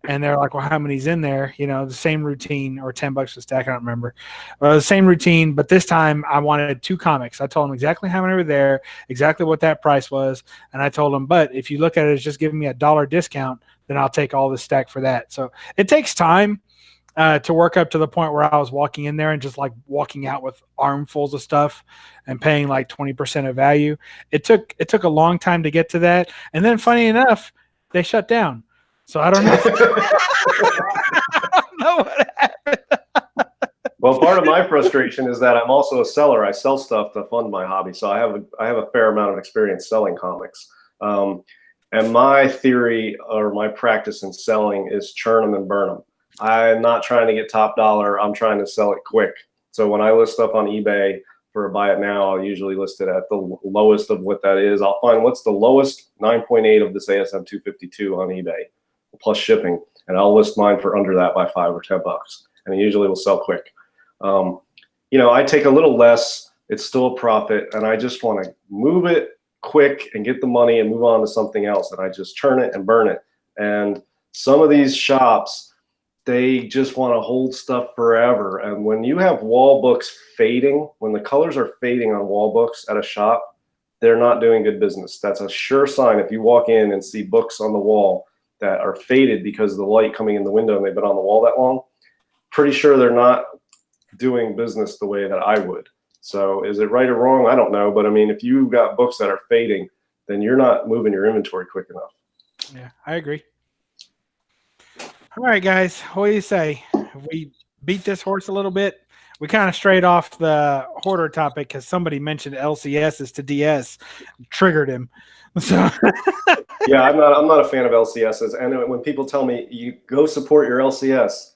And they're like, well, how many's in there? The same routine, or $10 a stack. I don't remember. The same routine, but this time I wanted 2 comics. I told them exactly how many were there, exactly what that price was. And I told them, but if you look at it as just giving me $1 discount, then I'll take all the stack for that. So it takes time to work up to the point where I was walking in there and just like walking out with armfuls of stuff and paying like 20% of value. It took a long time to get to that. And then funny enough, they shut down. So I don't know. I don't know what happened. Well, part of my frustration is that I'm also a seller. I sell stuff to fund my hobby. So I have a fair amount of experience selling comics. And my theory or my practice in selling is churn them and burn them. I'm not trying to get top dollar. I'm trying to sell it quick. So when I list stuff on eBay for a buy it now, I'll usually list it at the lowest of what that is. I'll find what's the lowest 9.8 of this ASM 252 on eBay plus shipping, and I'll list mine for under that by $5 or $10, and it usually will sell quick. I take a little less. It's still a profit, and I just want to move it quick and get the money and move on to something else. And I just churn it and burn it. And some of these shops, they just want to hold stuff forever. And when you have wall books fading, when the colors are fading on wall books at a shop, they're not doing good business. That's a sure sign. If you walk in and see books on the wall that are faded because of the light coming in the window and they've been on the wall that long, pretty sure they're not doing business the way that I would. So is it right or wrong? I don't know. But I mean, if you've got books that are fading, then you're not moving your inventory quick enough. Yeah, I agree. All right, guys. What do you say? We beat this horse a little bit. We kind of strayed off the hoarder topic because somebody mentioned LCSs to DS, triggered him. So Yeah, I'm not a fan of LCSs. And when people tell me you go support your LCS,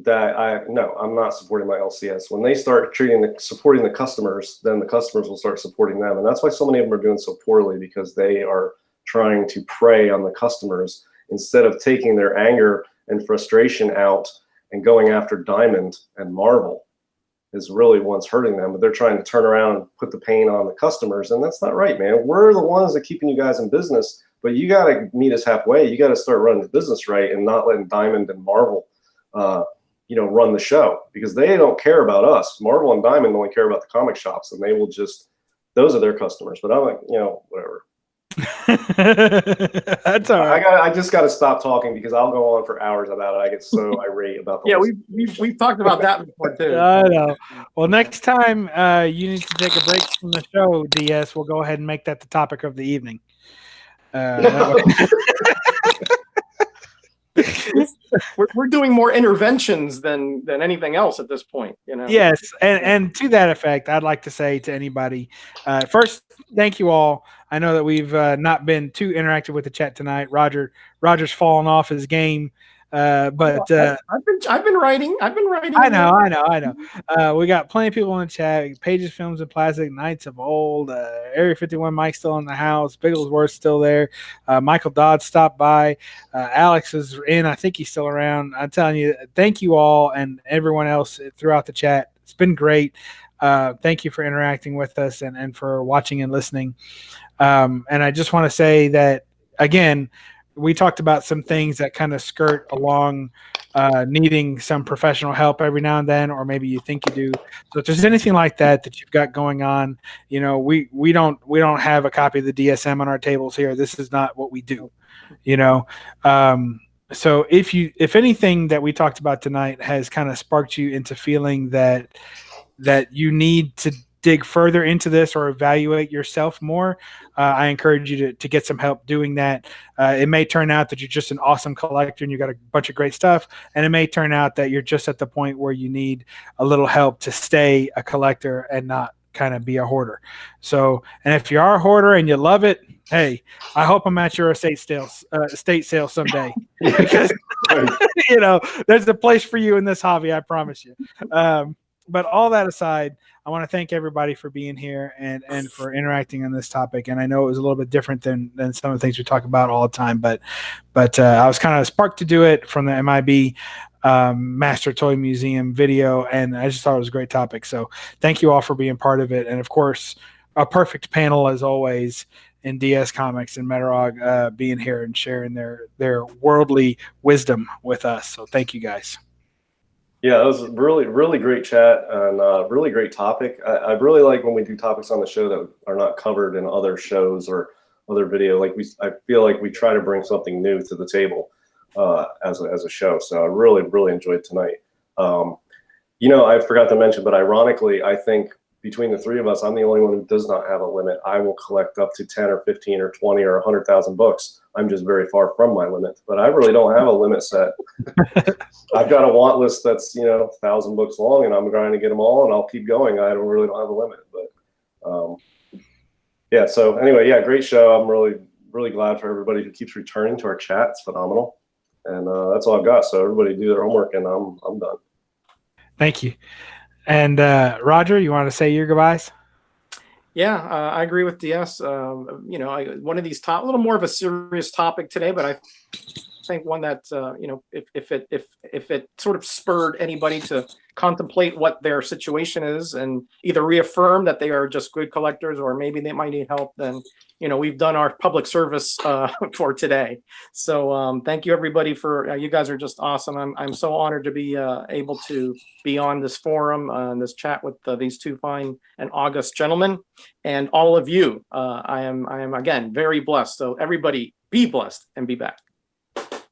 no, I'm not supporting my LCS. When they start supporting the customers, then the customers will start supporting them. And that's why so many of them are doing so poorly, because they are trying to prey on the customers instead of taking their anger and frustration out and going after Diamond and Marvel is really what's hurting them. But they're trying to turn around and put the pain on the customers, and that's not right, man. We're the ones that keeping you guys in business, but you got to meet us halfway. You got to start running the business right and not letting Diamond and Marvel run the show, because they don't care about us. Marvel and Diamond only care about the comic shops, and they will those are their customers. But I'm like, whatever. That's all right. I just got to stop talking because I'll go on for hours about it. I get so irate about the we've talked about that before too. I know. Well, next time you need to take a break from the show, DS, we'll go ahead and make that the topic of the evening. We're doing more interventions than anything else at this point, Yes, and to that effect, I'd like to say to anybody, first, thank you all. I know that we've not been too interactive with the chat tonight. Roger's fallen off his game, but I've been writing. I know. We got plenty of people in the chat. Pages, Films, and Plastic, Knights of Old, Area 51 Mike's still in the house. Bigglesworth's still there. Michael Dodd stopped by. Alex is in. I think he's still around. I'm telling you, thank you all and everyone else throughout the chat. It's been great. Thank you for interacting with us and for watching and listening. And I just want to say that, again, we talked about some things that kind of skirt along needing some professional help every now and then, or maybe you think you do. So if there's anything like that you've got going on, we don't have a copy of the DSM on our tables here. This is not what we do, So if anything that we talked about tonight has kind of sparked you into feeling that you need to dig further into this or evaluate yourself more, I encourage you to get some help doing that. It may turn out that you're just an awesome collector and you got a bunch of great stuff, and it may turn out that you're just at the point where you need a little help to stay a collector and not kind of be a hoarder. So, and if you are a hoarder and you love it, hey, I hope I'm at your estate sale someday, because there's a place for you in this hobby, I promise you. But all that aside, I want to thank everybody for being here and for interacting on this topic. And I know it was a little bit different than some of the things we talk about all the time, but I was kind of sparked to do it from the MIB Master Toy Museum video, and I just thought it was a great topic. So thank you all for being part of it. And of course, a perfect panel as always in DS Comics and Metarog being here and sharing their worldly wisdom with us. So thank you guys. Yeah, it was a really, really great chat and really great topic. I really like when we do topics on the show that are not covered in other shows or other video. I feel like we try to bring something new to the table as a show. So I really, really enjoyed tonight. I forgot to mention, but ironically, I think between the three of us, I'm the only one who does not have a limit. I will collect up to 10 or 15 or 20 or 100,000 books. I'm just very far from my limit, but I really don't have a limit set. I've got a want list that's 1,000 books long, and I'm trying to get them all, and I'll keep going. I don't really have a limit, but yeah. So anyway, yeah, great show. I'm really, really glad for everybody who keeps returning to our chat. It's phenomenal, and that's all I've got. So everybody do their homework, and I'm done. Thank you. And Roger, you want to say your goodbyes? Yeah, I agree with DS. One of these a little more of a serious topic today, but I think one that if it sort of spurred anybody to contemplate what their situation is and either reaffirm that they are just good collectors or maybe they might need help, then we've done our public service for today. So thank you everybody for you guys are just awesome. I'm so honored to be able to be on this forum and this chat with these two fine and august gentlemen, and all of you. I am again very blessed. So everybody be blessed and be back.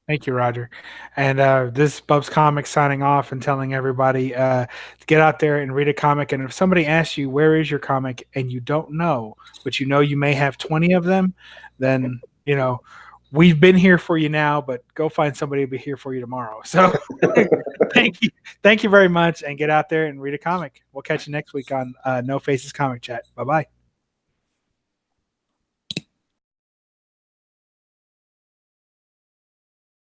Thank you, Roger. And this is BUB'S Comics signing off and telling everybody to get out there and read a comic. And if somebody asks you, where is your comic, and you don't know, but you may have 20 of them, then, we've been here for you now, but go find somebody to be here for you tomorrow. So thank you very much, and get out there and read a comic. We'll catch you next week on No Faces Comic Chat. Bye bye.